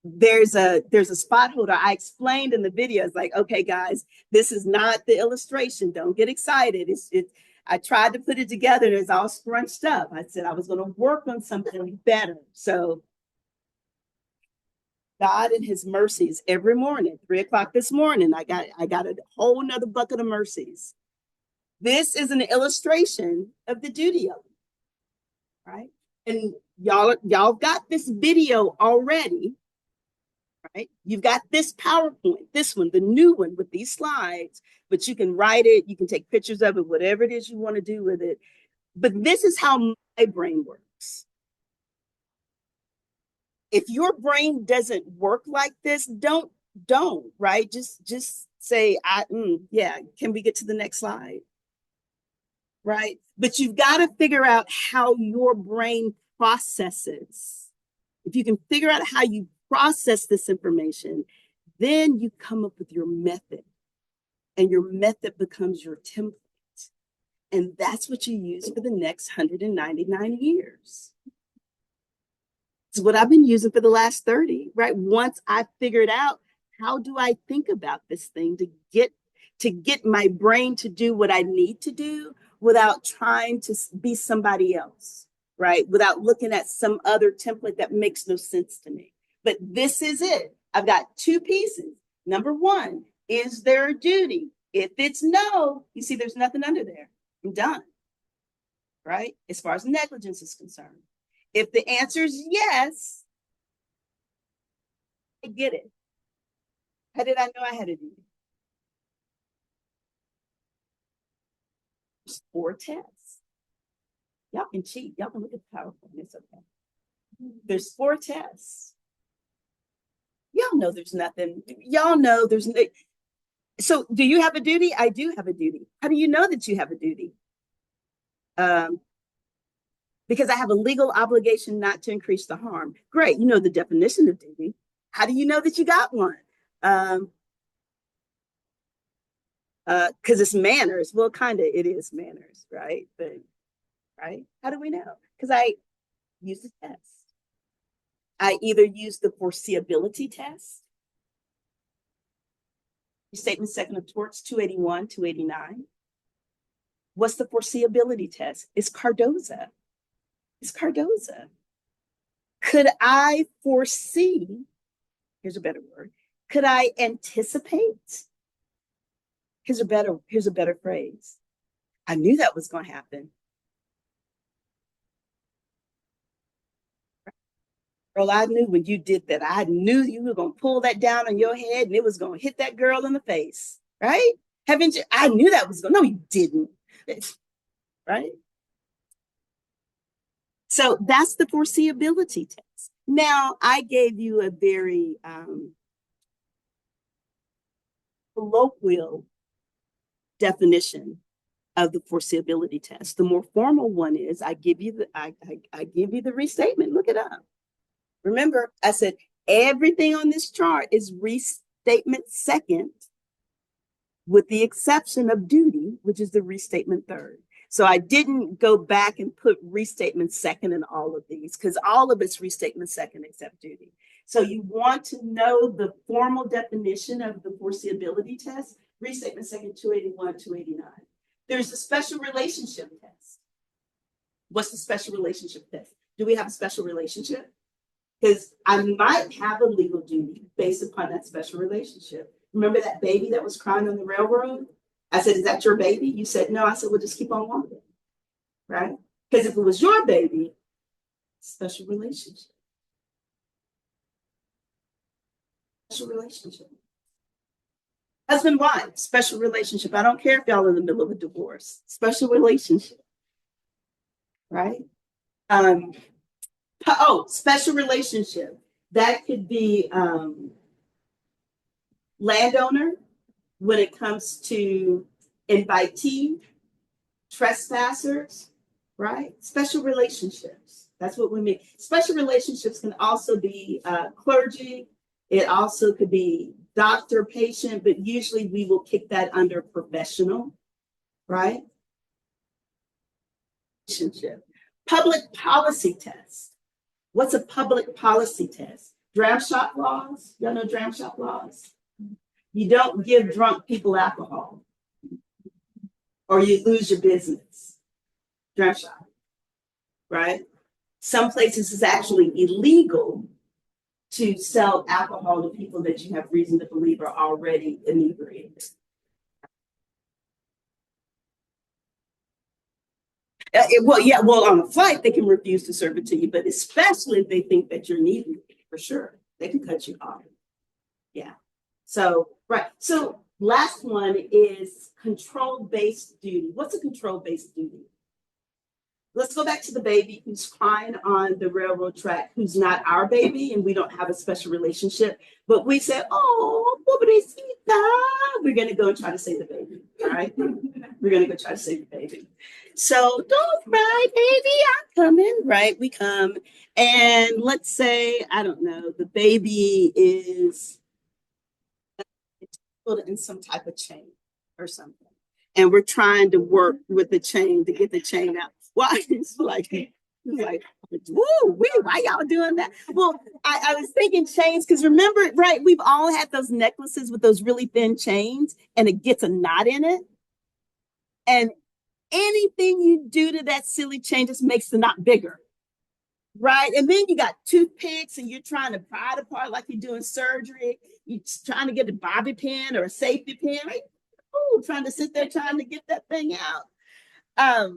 there's a spot holder. I explained in the video, it's like, okay, guys, this is not the illustration. Don't get excited. I tried to put it together and it's all scrunched up. I said I was going to work on something better. So God in his mercies, every morning, 3:00 this morning, I got a whole nother bucket of mercies. This is an illustration of the duty element, right? And y'all got this video already, right? You've got this PowerPoint, this one, the new one with these slides, but you can write it, you can take pictures of it, whatever it is you want to do with it. But this is how my brain works. If your brain doesn't work like this, don't, right? Just say, yeah, can we get to the next slide? Right? But you've got to figure out how your brain processes. If you can figure out how you process this information, then you come up with your method, and your method becomes your template. And that's what you use for the next 199 years. It's what I've been using for the last 30, right? Once I figured out, how do I think about this thing to get my brain to do what I need to do without trying to be somebody else, right? Without looking at some other template that makes no sense to me. But this is it. I've got 2 pieces. Number 1, is there a duty? If it's no, you see there's nothing under there. I'm done, right? As far as negligence is concerned. If the answer is yes, I get it. How did I know I had a duty? There's 4 tests. Y'all can cheat. Y'all can look at the PowerPoint. It's okay. There's 4 tests. Y'all know there's nothing. Y'all know there's no. So do you have a duty? I do have a duty. How do you know that you have a duty? because I have a legal obligation not to increase the harm. Great, you know the definition of duty. How do you know that you got one? Because it's manners. Well, kind of it is manners, right? But right, how do we know? Because I use the test. I either use the foreseeability test, Restatement Second of Torts 281, 289. What's the foreseeability test? It's Cardoza. It's Cardoza. Could I foresee? Here's a better word. Could I anticipate? Here's a better phrase. I knew that was going to happen. Girl, I knew when you did that. I knew you were going to pull that down on your head and it was going to hit that girl in the face, right? Haven't you? I knew that was going. No, you didn't, right? So that's the foreseeability test. Now, I gave you a very colloquial definition of the foreseeability test. The more formal one is I give you the restatement. Look it up. Remember, I said everything on this chart is restatement second, with the exception of duty, which is the restatement third. So I didn't go back and put restatement second in all of these because all of it's restatement second except duty. So you want to know the formal definition of the foreseeability test, restatement second 281, 289. There's a special relationship test. What's the special relationship test? Do we have a special relationship? Because I might have a legal duty based upon that special relationship. Remember that baby that was crying on the railroad? I said, is that your baby? You said, no. I said, well, just keep on walking, right? Because if it was your baby, special relationship. Special relationship. Husband, wife, special relationship. I don't care if y'all are in the middle of a divorce. Special relationship, right? Special relationship. That could be landowner when it comes to invitee, trespassers, right? Special relationships. That's what we mean. Special relationships can also be clergy. It also could be doctor, patient, but usually we will kick that under professional, right? Relationship. Public policy test. What's a public policy test? Dram shop laws. Y'all know dram shop laws? You don't give drunk people alcohol or you lose your business. Dram shop, right? Some places it's actually illegal to sell alcohol to people that you have reason to believe are already inebriated. Well, on a flight, they can refuse to serve it to you, but especially if they think that you're needing it, for sure, they can cut you off. Yeah. So, right. So, last one is control-based duty. What's a control-based duty? Let's go back to the baby who's crying on the railroad track, who's not our baby, and we don't have a special relationship. But we say, oh, pobrecita. We're going to go and try to save the baby. All right? We're going to go try to save the baby. So don't cry, baby. I'm coming. Right? We come. And let's say, I don't know, the baby is put in some type of chain or something. And we're trying to work with the chain to get the chain out. Well, it's like, woo, why y'all doing that? Well, I was thinking chains because remember, right? We've all had those necklaces with those really thin chains and it gets a knot in it. And anything you do to that silly chain just makes the knot bigger. Right. And then you got toothpicks and you're trying to pry it apart like you're doing surgery. You're trying to get a bobby pin or a safety pin, right? Ooh, trying to sit there trying to get that thing out.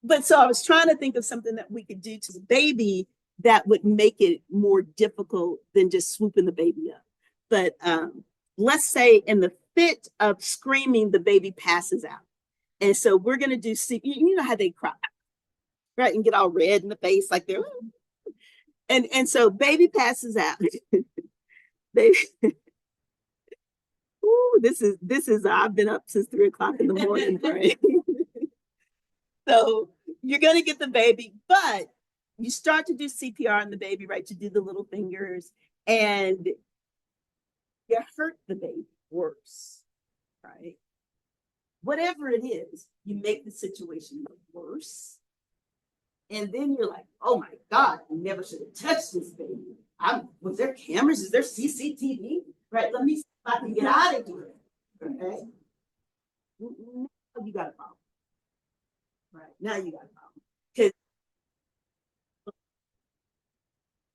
But so I was trying to think of something that we could do to the baby that would make it more difficult than just swooping the baby up. But let's say in the fit of screaming, the baby passes out. And so we're going to do, you know how they cry, right? And get all red in the face like they're, and so baby passes out. Baby. Ooh, this is I've been up since 3 o'clock in the morning praying. So you're gonna get the baby, but you start to do CPR on the baby, right? To do the little fingers, and you hurt the baby worse, right? Whatever it is, you make the situation worse. And then you're like, oh my God, I never should have touched this baby. Was there cameras? Is there CCTV? Right? Let me see if I can get out of here. Okay. Now you got a problem. Right. Now you got a problem.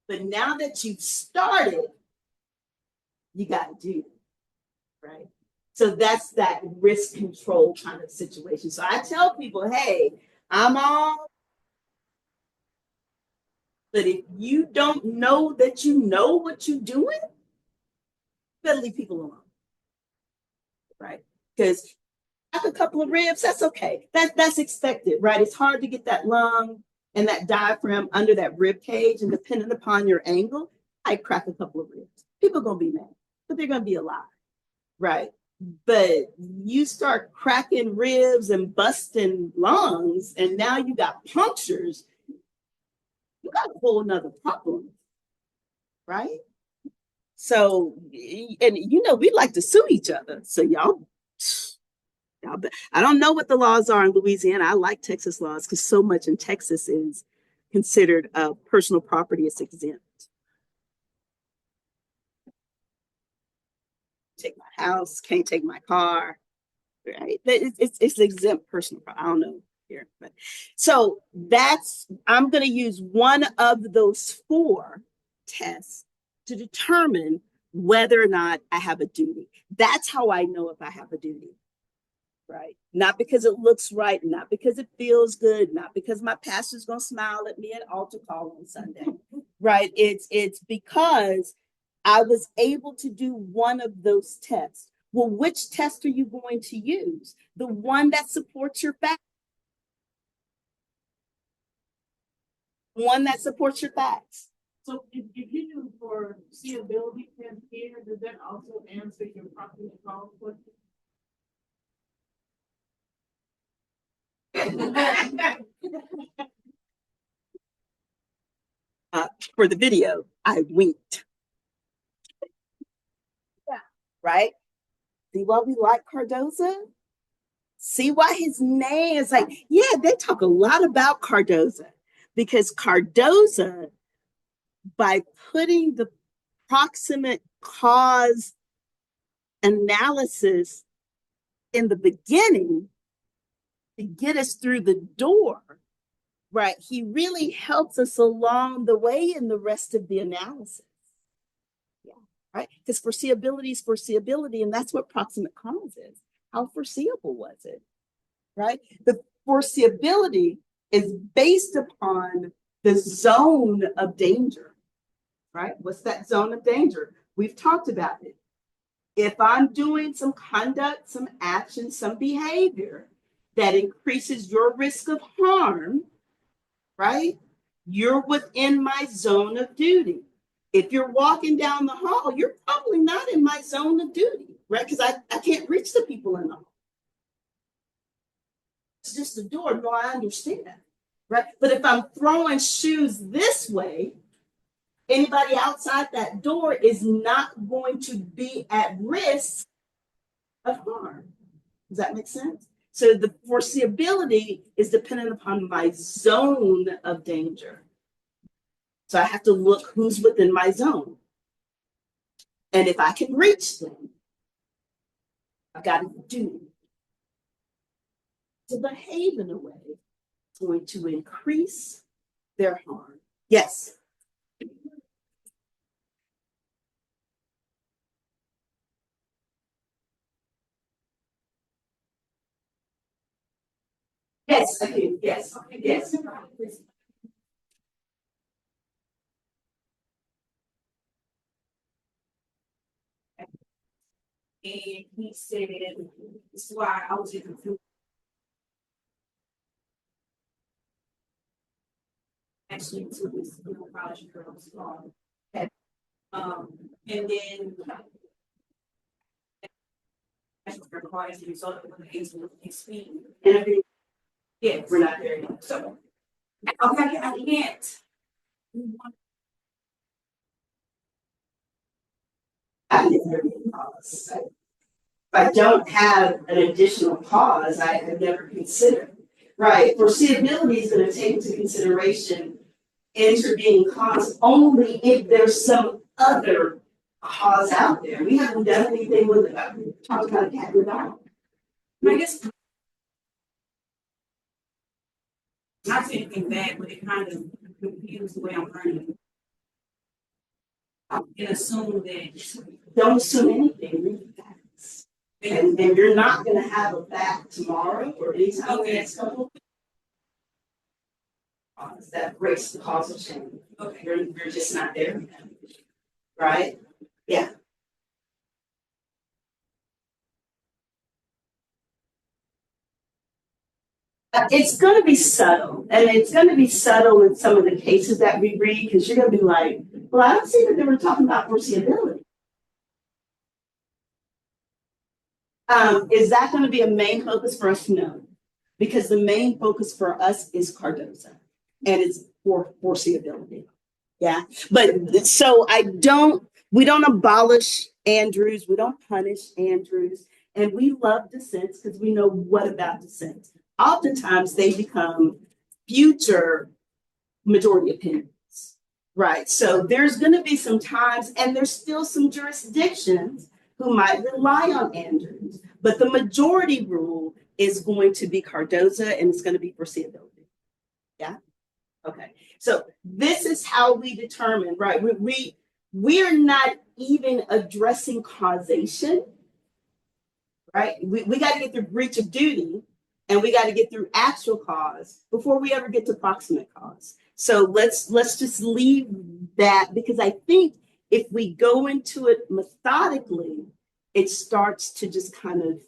But now that you've started, you got to do it. Right. So that's that risk control kind of situation. So I tell people, hey, I'm all, but if you don't know that you know what you're doing, you better leave people alone. Right. Because a couple of ribs, that's okay. That's expected, right? It's hard to get that lung and that diaphragm under that rib cage, and depending upon your angle, I crack a couple of ribs. People are gonna be mad, but they're gonna be alive, right? But you start cracking ribs and busting lungs, and now you got punctures. You got a whole nother problem, right? So, and we like to sue each other. So y'all, I don't know what the laws are in Louisiana. I like Texas laws because so much in Texas is considered personal property is exempt. Take my house, can't take my car, right? It's exempt personal property. I don't know here, but so I'm going to use one of those 4 tests to determine whether or not I have a duty. That's how I know if I have a duty. Right? Not because it looks right, not because it feels good, not because my pastor's gonna smile at me at altar call on Sunday. Right? It's because I was able to do one of those tests. Well, which test are you going to use? The one that supports your facts. One that supports your facts. So if you do for seeability test here, does that also answer your property call question? For the video, I winked. Yeah. Right? See why we like Cardoza? See why his name is like, yeah, they talk a lot about Cardoza because Cardoza, by putting the proximate cause analysis in the beginning to get us through the door, right? He really helps us along the way in the rest of the analysis. Yeah, right? Because foreseeability is foreseeability, and that's what proximate cause is. How foreseeable was it? Right? The foreseeability is based upon the zone of danger, right? What's that zone of danger? We've talked about it. If I'm doing some conduct, some action, some behavior that increases your risk of harm, right? You're within my zone of duty. If you're walking down the hall, you're probably not in my zone of duty, right? Because I can't reach the people in the hall. It's just a door. No, I understand that, right? But if I'm throwing shoes this way, anybody outside that door is not going to be at risk of harm. Does that make sense? So the foreseeability is dependent upon my zone of danger. So I have to look who's within my zone. And if I can reach them, I got to do it. To behave in a way that's going to increase their harm. Yes. Yes, I do. Yes. Yes. And he said, this is why I was confused. Actually, to this college girls. And then requires the result of the speed. Yeah, we're not there yet. So, okay, I can't. I never get pause. If I don't have an additional pause, I have never considered. Right, foreseeability is going to take into consideration intervening cause only if there's some other cause out there. We haven't done anything with it. Talked about a cat and a dog. I guess not saying anything bad, but it kind of confused the way I'm learning. And assume that Don't assume anything, read the facts. And you're not gonna have a fact tomorrow or anytime in the next couple of weeks that breaks the causal chain. Okay, you're just not there yet. Right? Yeah. It's going to be subtle, and it's going to be subtle in some of the cases that we read because you're going to be like, well, I don't see that they were talking about foreseeability. Is that going to be a main focus for us? No, because the main focus for us is Cardoza, and it's for foreseeability. Yeah, but so we don't abolish Andrews, we don't punish Andrews, and we love dissents because we know what about dissents. Oftentimes they become future majority opinions, right? So there's going to be some times, and there's still some jurisdictions who might rely on Andrews, but the majority rule is going to be Cardoza, and it's going to be foreseeability. Yeah. Okay. So this is how we determine, right? We're not even addressing causation, right? We got to get through breach of duty, and we got to get through actual cause before we ever get to proximate cause. So let's just leave that, because I think if we go into it methodically, it starts to just kind of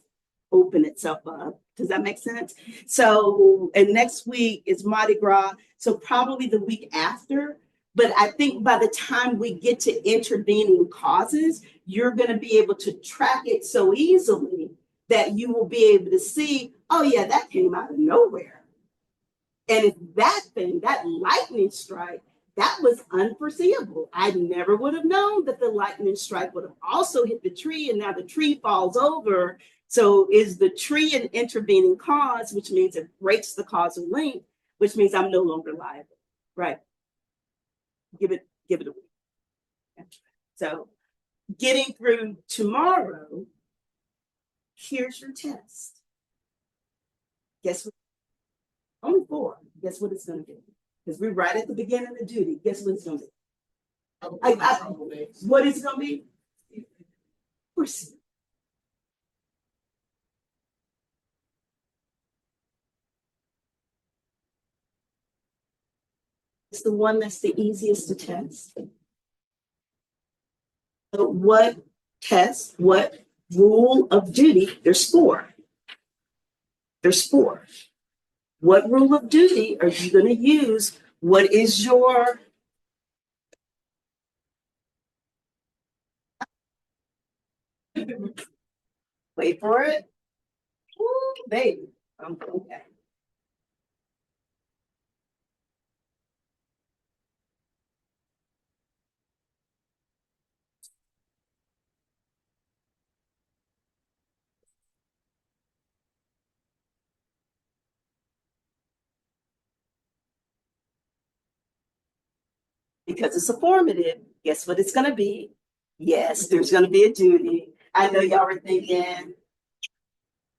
open itself up. Does that make sense? So, and next week is Mardi Gras, so probably the week after. But I think by the time we get to intervening causes, you're going to be able to track it so easily that you will be able to see, oh yeah, that came out of nowhere. And if that thing, that lightning strike, that was unforeseeable. I never would have known that the lightning strike would have also hit the tree, and now the tree falls over. So is the tree an intervening cause, which means it breaks the causal link, which means I'm no longer liable, right? Give it a week. Okay. So getting through tomorrow, here's your test. Guess what? Only 4. Guess what it's going to be? Because we're right at the beginning of the duty. Guess what it's going to be? What is it going to be? Foresee. It's the one that's the easiest to test. So what test, what rule of duty? There's 4. There's 4. What rule of duty are you going to use? What is your wait for it? Ooh, baby. Okay. Because it's a formative, guess what it's going to be? Yes, there's going to be a duty. I know y'all were thinking.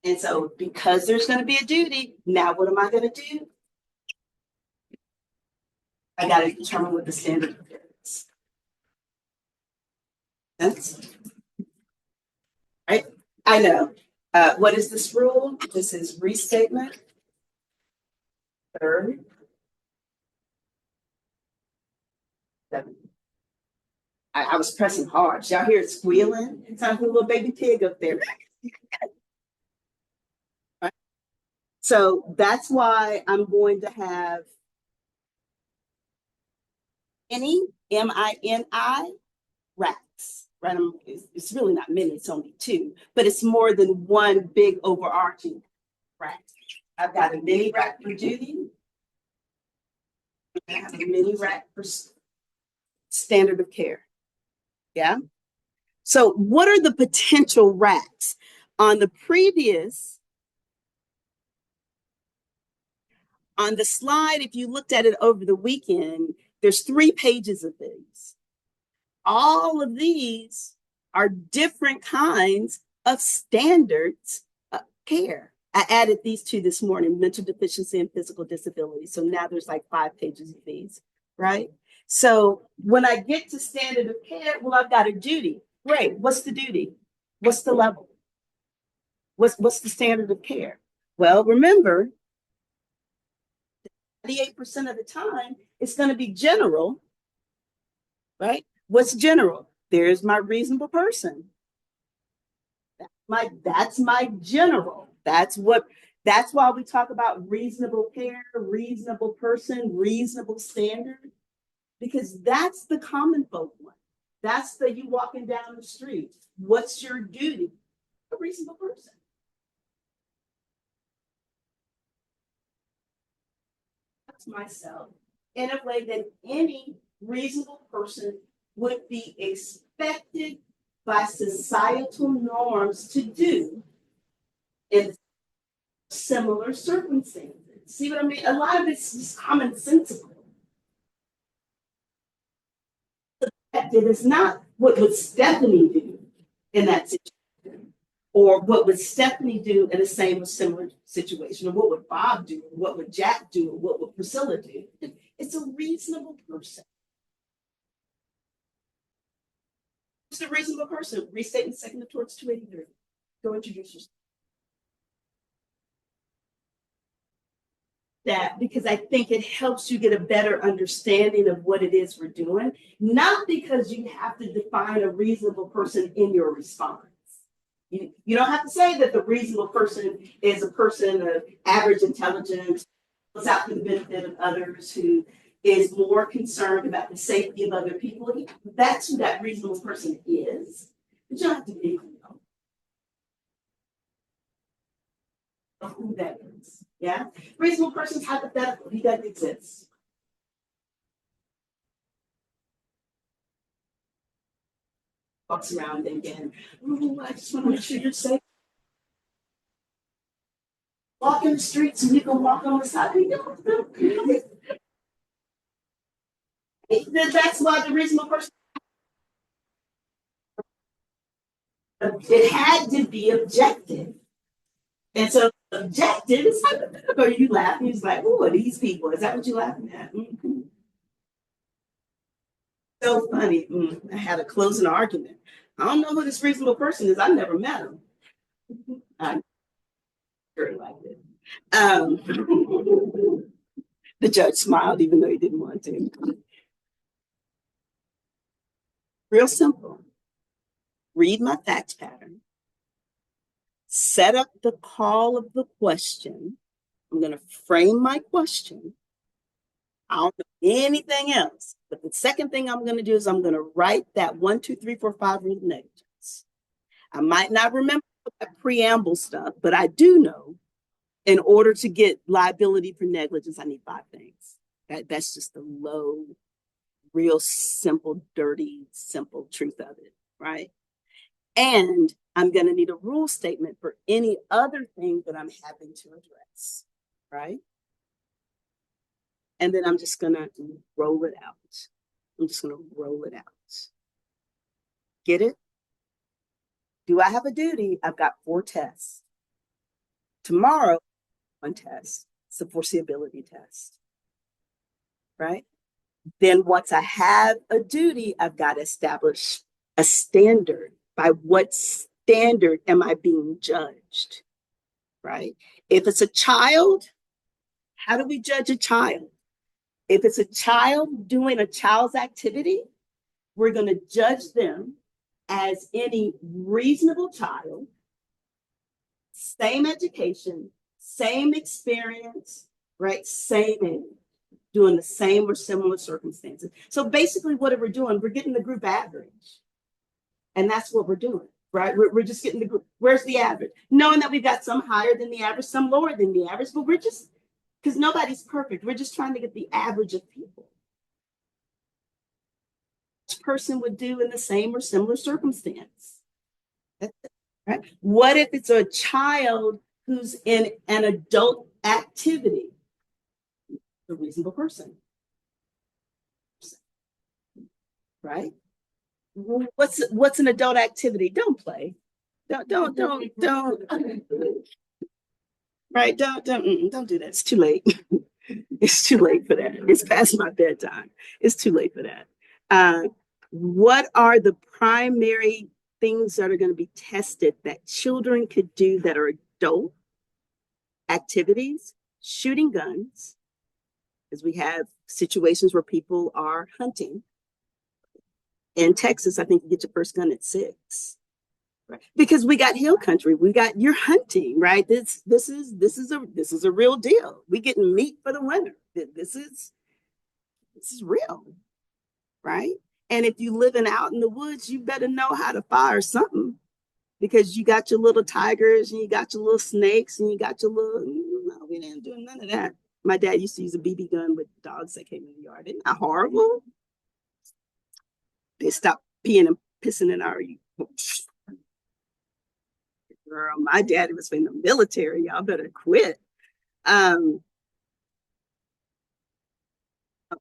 And so because there's going to be a duty, now what am I going to do? I got to determine what the standard of care is. That's right. I know. What is this rule? This is restatement. Third. 7. I was pressing hard. Y'all hear it squealing? It's like a little baby pig up there. Right? So that's why I'm going to have mini, M-I-N-I, racks. Right? It's really not many, it's only 2, but it's more than one big overarching rack. I've got a mini rack for duty. I have a mini rack for standard of care. Yeah. So what are the potential racks? On the previous, on the slide, if you looked at it over the weekend, there's 3 pages of these. All of these are different kinds of standards of care. I added these 2 this morning, mental deficiency and physical disability. So now there's like 5 pages of these, right? So when I get to standard of care, well, I've got a duty. Great. What's the duty? What's the level? What's the standard of care? Well, remember, 98% of the time, it's going to be general, right? What's general? There's my reasonable person. That's my general. That's why we talk about reasonable care, reasonable person, reasonable standard, because that's the common folk one. That's the you walking down the street. What's your duty? A reasonable person. That's myself in a way that any reasonable person would be expected by societal norms to do in similar circumstances. See what I mean? A lot of it's just commonsensical. It is not what would Stephanie do in that situation, or what would Stephanie do in the same or similar situation, or what would Bob do, or what would Jack do, or what would Priscilla do. It's a reasonable person. It's a reasonable person. Restatement second of Torts 283. Go introduce yourself. That because I think it helps you get a better understanding of what it is we're doing, not because you have to define a reasonable person in your response. You don't have to say that the reasonable person is a person of average intelligence, looks out for the benefit of others, who is more concerned about the safety of other people. That's who that reasonable person is. But you don't have to be of who that is. Yeah? Reasonable person's hypothetical. He doesn't exist. Walks around thinking, oh, I just want to make sure you're safe. Walk in the streets and you can walk on the side. That's why the reasonable person, it had to be objective. And so objective is hypothetical. Are you laughing? He's like, who are these people? Is that what you're laughing at? Mm-hmm. So funny. I had a closing argument. I don't know who this reasonable person is. I never met him. I very liked it. The judge smiled even though he didn't want to. Real simple. Read my facts pattern. Set up the call of the question. I'm going to frame my question. I don't know anything else. But the second thing I'm going to do is I'm going to write that 1, 2, 3, 4, 5 rule of negligence. I might not remember that preamble stuff, but I do know in order to get liability for negligence, I need 5 things. That's just the low, real simple, dirty, simple truth of it, right? And I'm going to need a rule statement for any other thing that I'm having to address, right? And then I'm just going to roll it out. I'm just going to roll it out. Get it? Do I have a duty? I've got 4 tests. Tomorrow, 1 test. It's a foreseeability test, right? Then once I have a duty, I've got to establish a standard. By what standard am I being judged, right? If it's a child, how do we judge a child? If it's a child doing a child's activity, we're going to judge them as any reasonable child, same education, same experience, right? Same age, doing the same or similar circumstances. So basically what we're doing, we're getting the group average. And that's what we're doing, right? We're just getting the group. Where's the average? Knowing that we've got some higher than the average, some lower than the average, but we're just, because nobody's perfect. We're just trying to get the average of people. Each person would do in the same or similar circumstance. Right? What if it's a child who's in an adult activity? A reasonable person. Right? What's an adult activity? Don't play. Don't right, don't do that. It's too late. It's too late for that. It's past my bedtime. It's too late for that. What are the primary things that are going to be tested that children could do that are adult activities? Shooting guns, because we have situations where people are hunting. In Texas, I think you get your first gun at 6. Right. Because we got hill country, you're hunting, right? This is a real deal. We getting meat for the winter. This is real, right? And if you living out in the woods, you better know how to fire something, because you got your little tigers and you got your little snakes and you got your little. No, we didn't do none of that. My dad used to use a BB gun with dogs that came in the yard. Isn't that horrible? They stopped peeing and pissing in our. Girl, my daddy was in the military. Y'all better quit.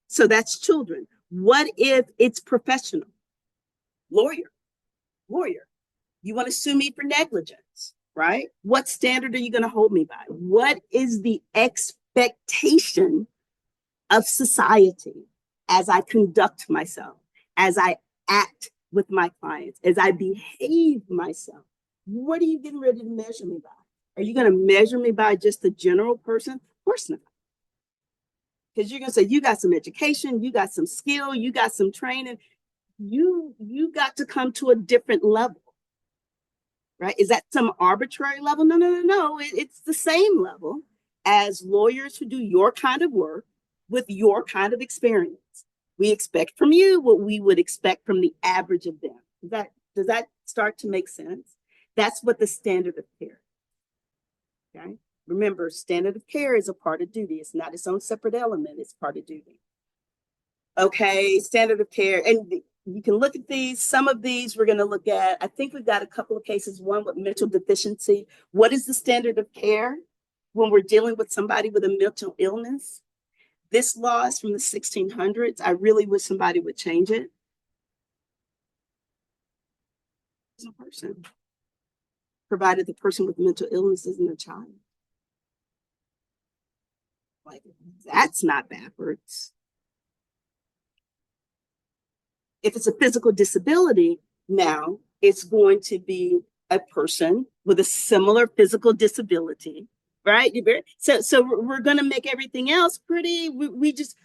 So that's children. What if it's professional? Lawyer. You want to sue me for negligence, right? What standard are you going to hold me by? What is the expectation of society as I conduct myself, as I act with my clients, as I behave myself? What are you getting ready to measure me by? Are you going to measure me by just a general person? Of course not. Because you're going to say, you got some education, you got some skill, you got some training. You got to come to a different level, right? Is that some arbitrary level? No. It's the same level as lawyers who do your kind of work with your kind of experience. We expect from you what we would expect from the average of them. Does that start to make sense? That's what the standard of care. Okay. Remember, standard of care is a part of duty. It's not its own separate element. It's part of duty. Okay. Standard of care. And you can look at these. Some of these we're going to look at. I think we've got a couple of cases, one with mental deficiency. What is the standard of care when we're dealing with somebody with a mental illness? This law is from the 1600s. I really wish somebody would change it. It's a person, provided the person with mental illness isn't a child. Like, that's not backwards. If it's a physical disability, now it's going to be a person with a similar physical disability, right? So we're going to make everything else pretty. We just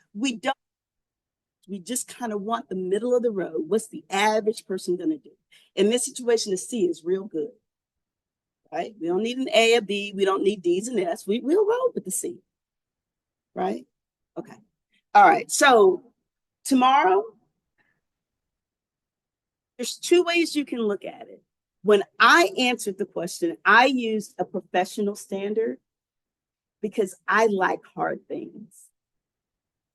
kind of want the middle of the road. What's the average person going to do? In this situation, the C is real good, right? We don't need an A, a B. We don't need D's and S. We'll roll with the C, right? Okay. All right. So tomorrow, there's 2 ways you can look at it. When I answered the question, I used a professional standard because I like hard things.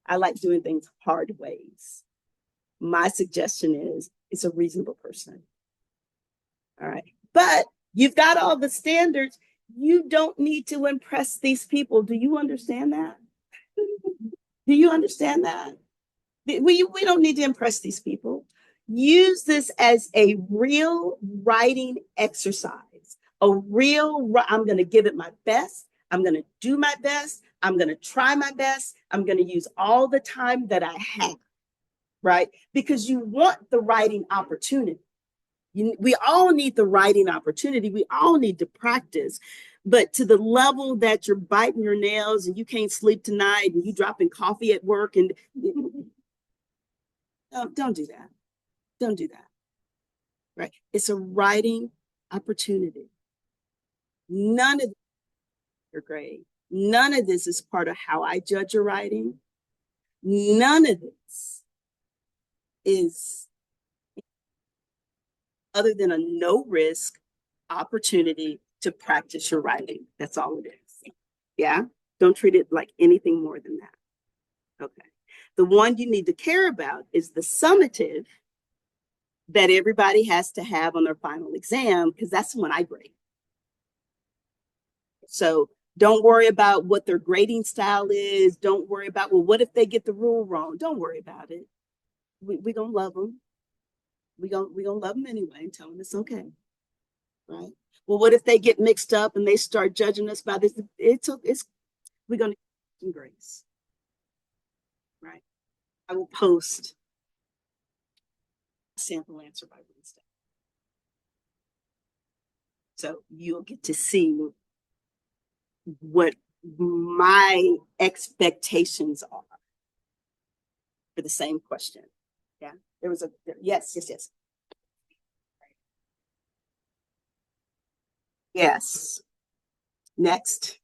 I like doing things hard ways. My suggestion is it's a reasonable person. All right. But you've got all the standards. You don't need to impress these people. Do you understand that? Do you understand that? We don't need to impress these people. Use this as a real writing exercise. I'm going to give it my best. I'm going to do my best. I'm going to try my best. I'm going to use all the time that I have, right? Because you want the writing opportunity. We all need the writing opportunity. We all need to practice. But to the level that you're biting your nails and you can't sleep tonight and you dropping coffee at work, and don't do that. Don't do that, right? It's a writing opportunity. None of your grade. None of this is part of how I judge your writing. None of this is other than a no risk opportunity to practice your writing. That's all it is. Yeah. Don't treat it like anything more than that. Okay. The one you need to care about is the summative that everybody has to have on their final exam, because that's the one I grade. So don't worry about what their grading style is. Don't worry about, well, what if they get the rule wrong? Don't worry about it. We gonna love them. We gonna love them anyway and tell them it's okay, right? Well, what if they get mixed up and they start judging us by this? We're gonna give some grace, right? I will post a sample answer by Wednesday, so you'll get to see what my expectations are for the same question. Yeah, there was a yes. Yes. Next.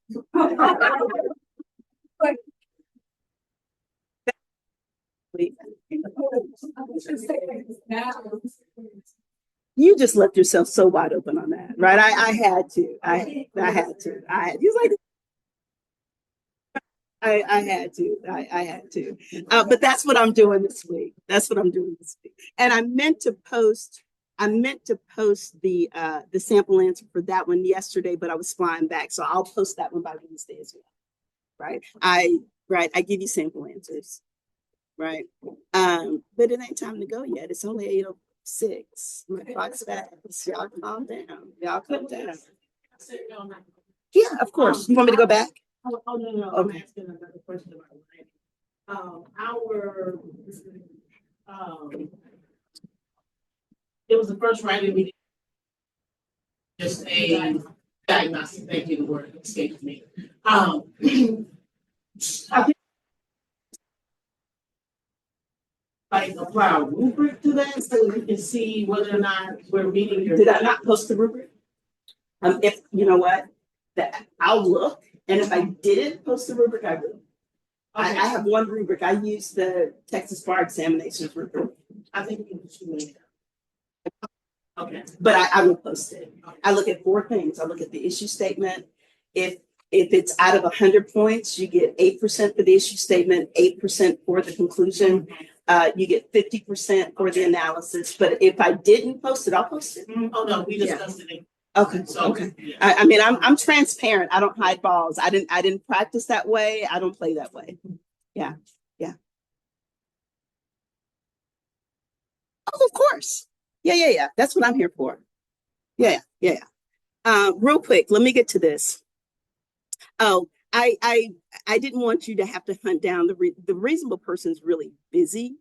You just left yourself so wide open on that, right? I had to. I had to. He's like, I had to. I had to. But that's what I'm doing this week. That's what I'm doing this week. And I meant to post the sample answer for that one yesterday, but I was flying back. So I'll post that one by Wednesday as well. Right. I give you sample answers. Right. But it ain't time to go yet. It's only 8:06. My clock's fast. Y'all calm down. Y'all calm down. Yeah, of course. You want me to go back? Oh, no. I'm asking another question about writing. It was the first writing meeting. Just a diagnostic. Thank you. The word escaped me. I think like apply a rubric to that so we can see whether or not we're meeting your. Did I not post the rubric? If you know what, I'll look, and if I didn't post the rubric, I will. Okay. I have one rubric. I use the Texas Bar Examinations rubric. I think you can choose. Okay. But I will post it. I look at 4 things. I look at the issue statement. If it's out of 100 points, you get 8% for the issue statement, 8% for the conclusion. You get 50% for the analysis. But if I didn't post it, I'll post it. Oh no, we discussed it. Okay. So, okay. Yeah. I mean, I'm transparent. I don't hide balls. I didn't practice that way. I don't play that way. Yeah. Oh, of course. Yeah. That's what I'm here for. Yeah. Real quick, let me get to this. Oh, I didn't want you to have to hunt down the reasonable person's really busy.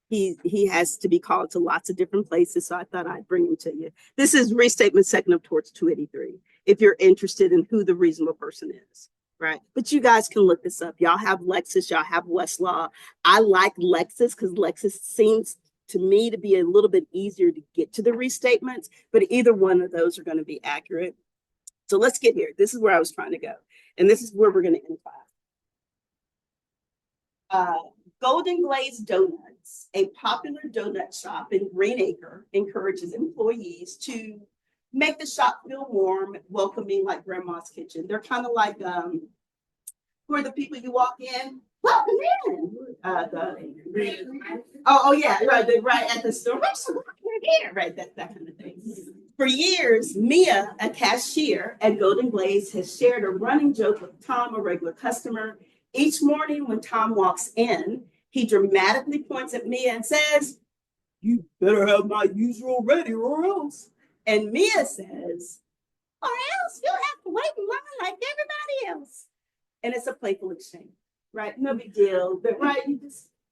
He has to be called to lots of different places, so I thought I'd bring him to you. This is restatement second of torts 283. If you're interested in who the reasonable person is, right? But you guys can look this up. Y'all have Lexis, y'all have Westlaw. I like Lexis because Lexis seems to me to be a little bit easier to get to the restatements, but either one of those are going to be accurate. So let's get here. This is where I was trying to go, and this is where we're going to end class. Golden Glazed Donuts, a popular donut shop in Green Acre, encourages employees to make the shop feel warm, welcoming, like Grandma's Kitchen. They're kind of like, who are the people you walk in? Welcome in. Yeah, right at the store. Right, that kind of thing. For years, Mia, a cashier at Golden Glaze, has shared a running joke with Tom, a regular customer. Each morning when Tom walks in, he dramatically points at Mia and says, "You better have my usual ready or else." And Mia says, "Or else you'll have to wait in line like everybody else." And it's a playful exchange, right? No big deal, but right,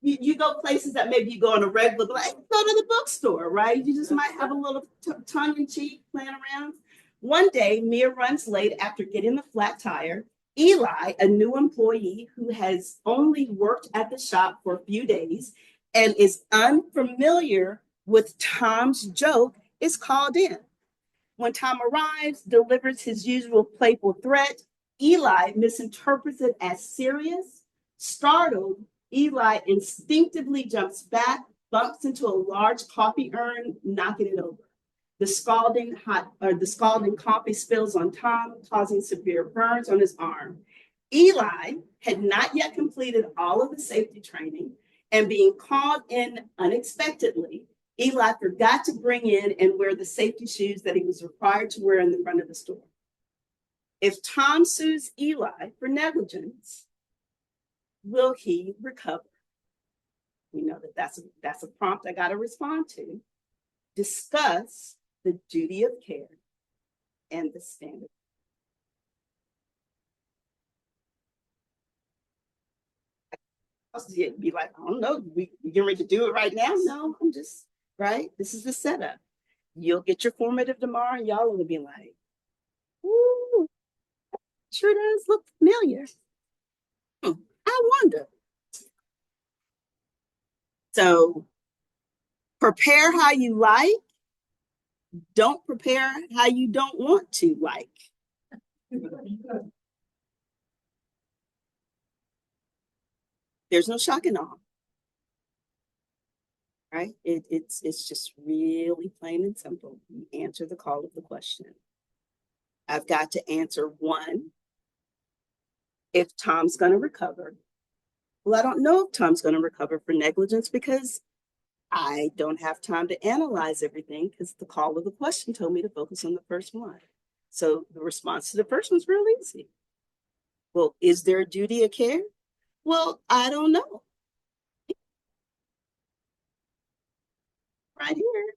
you go places that maybe you go on a regular, like go to the bookstore, right? You just might have a little tongue in cheek playing around. One day, Mia runs late after getting the flat tire. Eli, a new employee who has only worked at the shop for a few days and is unfamiliar with Tom's joke, is called in. When Tom arrives, delivers his usual playful threat, Eli misinterprets it as serious. Startled, Eli instinctively jumps back, bumps into a large coffee urn, knocking it over. The scalding coffee spills on Tom, causing severe burns on his arm. Eli had not yet completed all of the safety training, and being called in unexpectedly, Eli forgot to bring in and wear the safety shoes that he was required to wear in the front of the store. If Tom sues Eli for negligence, will he recover? We know that that's a prompt I got to respond to. Discuss the duty of care and the standard. You'd be like, I don't know, we getting ready to do it right now? No, I'm just, right? This is the setup. You'll get your formative tomorrow and y'all will be like, ooh, sure does look familiar. I wonder. So prepare how you like. Don't prepare how you don't want to like. There's no shock and awe. Right? It's just really plain and simple. You answer the call of the question. I've got to answer one, if Tom's going to recover. Well, I don't know if Tom's going to recover for negligence because I don't have time to analyze everything because the call of the question told me to focus on the first one. So the response to the first one's real easy. Well, is there a duty of care? Well, I don't know. Right here.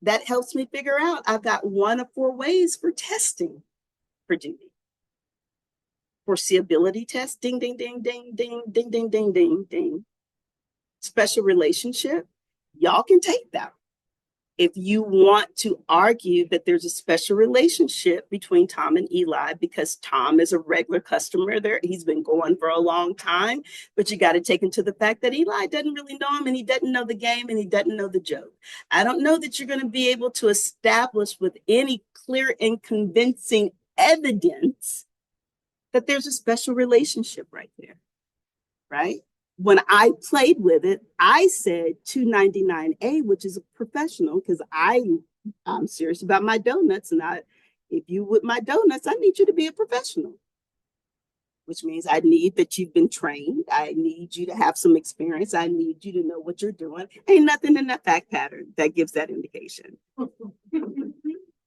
That helps me figure out I've got 1 of 4 ways for testing for duty. Foreseeability test, ding, ding, ding, ding, ding, ding, ding, ding, ding, ding. Special relationship, y'all can take that. If you want to argue that there's a special relationship between Tom and Eli because Tom is a regular customer there, he's been going for a long time, but you got to take into the fact that Eli doesn't really know him and he doesn't know the game and he doesn't know the joke. I don't know that you're going to be able to establish with any clear and convincing evidence that there's a special relationship right there, right? When I played with it, I said 299A, which is a professional, because I'm serious about my donuts. And if you with my donuts, I need you to be a professional, which means I need that you've been trained. I need you to have some experience. I need you to know what you're doing. Ain't nothing in that fact pattern that gives that indication.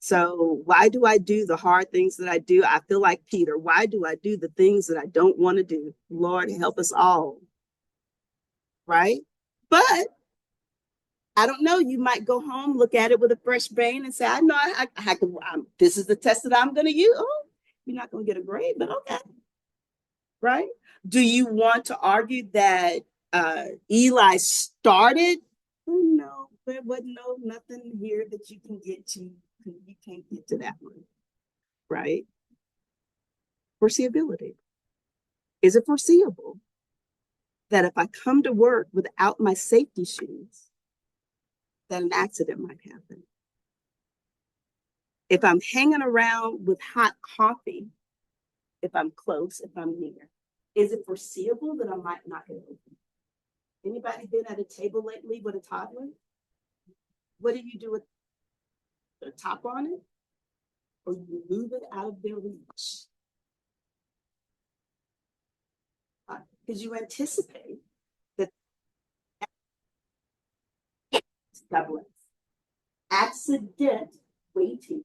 So why do I do the hard things that I do? I feel like Peter. Why do I do the things that I don't want to do? Lord, help us all. Right? But I don't know. You might go home, look at it with a fresh brain and say, I know this is the test that I'm going to use. Oh, you're not going to get a grade, but okay. Right? Do you want to argue that Eli started? No, there wasn't nothing here that you can get to. You can't get to that one. Right? Foreseeability. Is it foreseeable that if I come to work without my safety shoes, that an accident might happen? If I'm hanging around with hot coffee, if I'm close, if I'm near, is it foreseeable that I might knock it over? Anybody been at a table lately with a toddler? What do you do with the top on it? Or you move it out of their reach? Because you anticipate that accident waiting.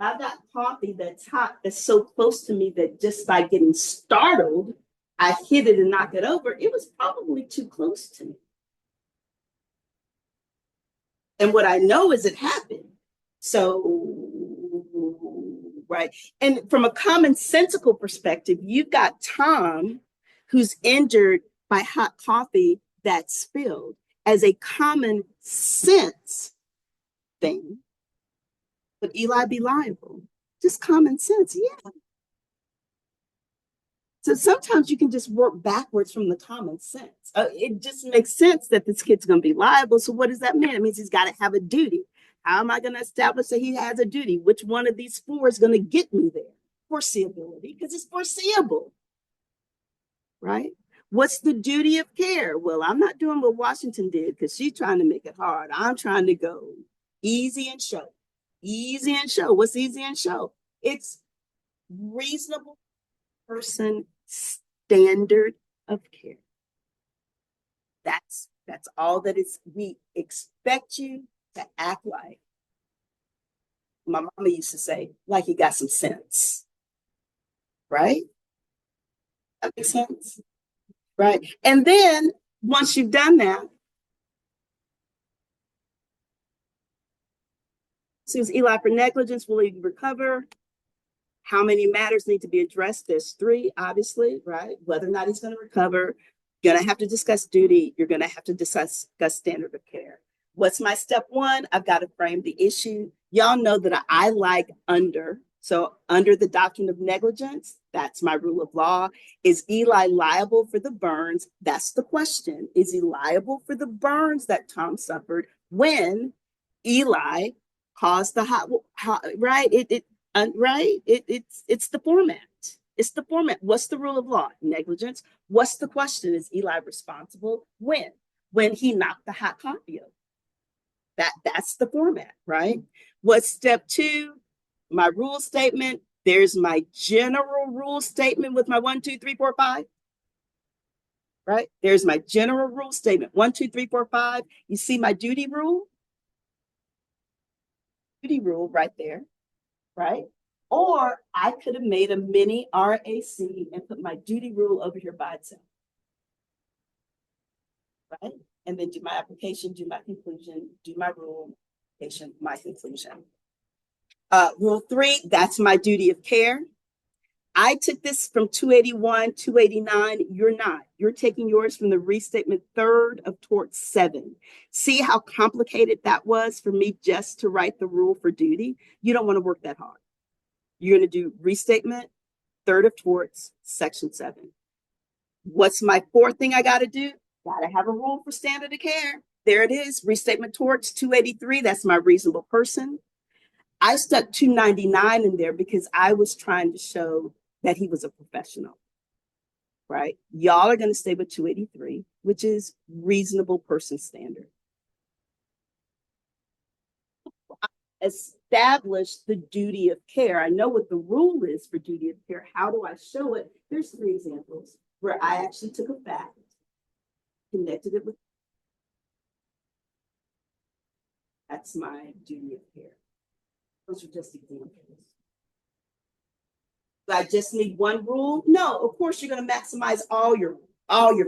I've got coffee that's hot, that's so close to me that just by getting startled, I hit it and knock it over. It was probably too close to me. And what I know is it happened. So, right. And from a commonsensical perspective, you've got Tom who's injured by hot coffee that spilled as a common sense thing. Would Eli be liable? Just common sense, yeah. So sometimes you can just work backwards from the common sense. It just makes sense that this kid's going to be liable. So what does that mean? It means he's got to have a duty. How am I going to establish that he has a duty? Which one of these 4 is going to get me there? Foreseeability, because it's foreseeable, right? What's the duty of care? Well, I'm not doing what Washington did because she's trying to make it hard. I'm trying to go easy and show. Easy and show. What's easy and show? It's reasonable person standard of care. That's all that is. We expect you to act like, my mama used to say, like you got some sense. Right? That makes sense. Right. And then once you've done that, sues Eli for negligence, will he recover? How many matters need to be addressed? There's 3, obviously, right? Whether or not he's going to recover, you're going to have to discuss duty. You're going to have to discuss standard of care. What's my step 1? I've got to frame the issue. Y'all know that I like under. So under the doctrine of negligence, that's my rule of law. Is Eli liable for the burns? That's the question. Is he liable for the burns that Tom suffered when Eli caused the hot right? It's the format. It's the format. What's the rule of law? Negligence. What's the question? Is Eli responsible? When he knocked the hot coffee over. That's the format, right? What's step 2? My rule statement. There's my general rule statement with my 1, 2, 3, 4, 5. Right? There's my general rule statement. 1, 2, 3, 4, 5. You see my duty rule? Duty rule right there. Right? Or I could have made a mini RAC and put my duty rule over here by itself. Right? And then do my application, do my conclusion, do my rule, application, my conclusion. Rule 3, that's my duty of care. I took this from 281, 289. You're not. You're taking yours from the restatement 3rd of Torts 7. See how complicated that was for me just to write the rule for duty? You don't want to work that hard. You're going to do restatement 3rd of Torts, section 7. What's my 4th thing I got to do? Got to have a rule for standard of care. There it is. Restatement Torts 283. That's my reasonable person. I stuck 299 in there because I was trying to show that he was a professional, right? Y'all are going to stay with 283, which is reasonable person standard. Establish the duty of care. I know what the rule is for duty of care. How do I show it? There's 3 examples where I actually took a fact, connected it with. That's my duty of care. Those are just examples. Do I just need 1 rule? No, of course you're going to maximize all your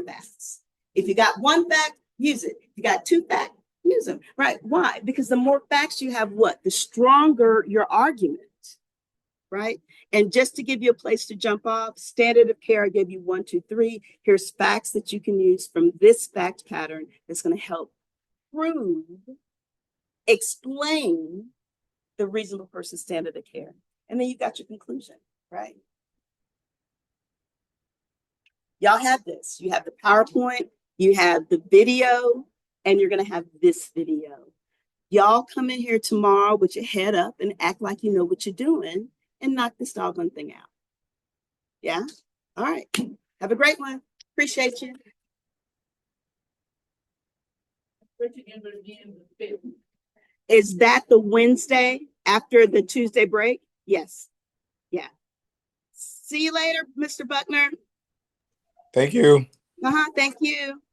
facts. If you got 1 fact, use it. If you got 2 facts, use them. Right? Why? Because the more facts you have, the stronger your argument. Right? And just to give you a place to jump off, standard of care, I gave you 1, 2, 3. Here's facts that you can use from this fact pattern that's going to help prove, explain the reasonable person standard of care. And then you got your conclusion, right? Y'all have this. You have the PowerPoint, you have the video, and you're going to have this video. Y'all come in here tomorrow with your head up and act like you know what you're doing and knock this doggone thing out. Yeah? All right. Have a great one. Appreciate you. Is that the Wednesday after the Tuesday break? Yes. Yeah. See you later, Mr. Buckner. Thank you. Thank you.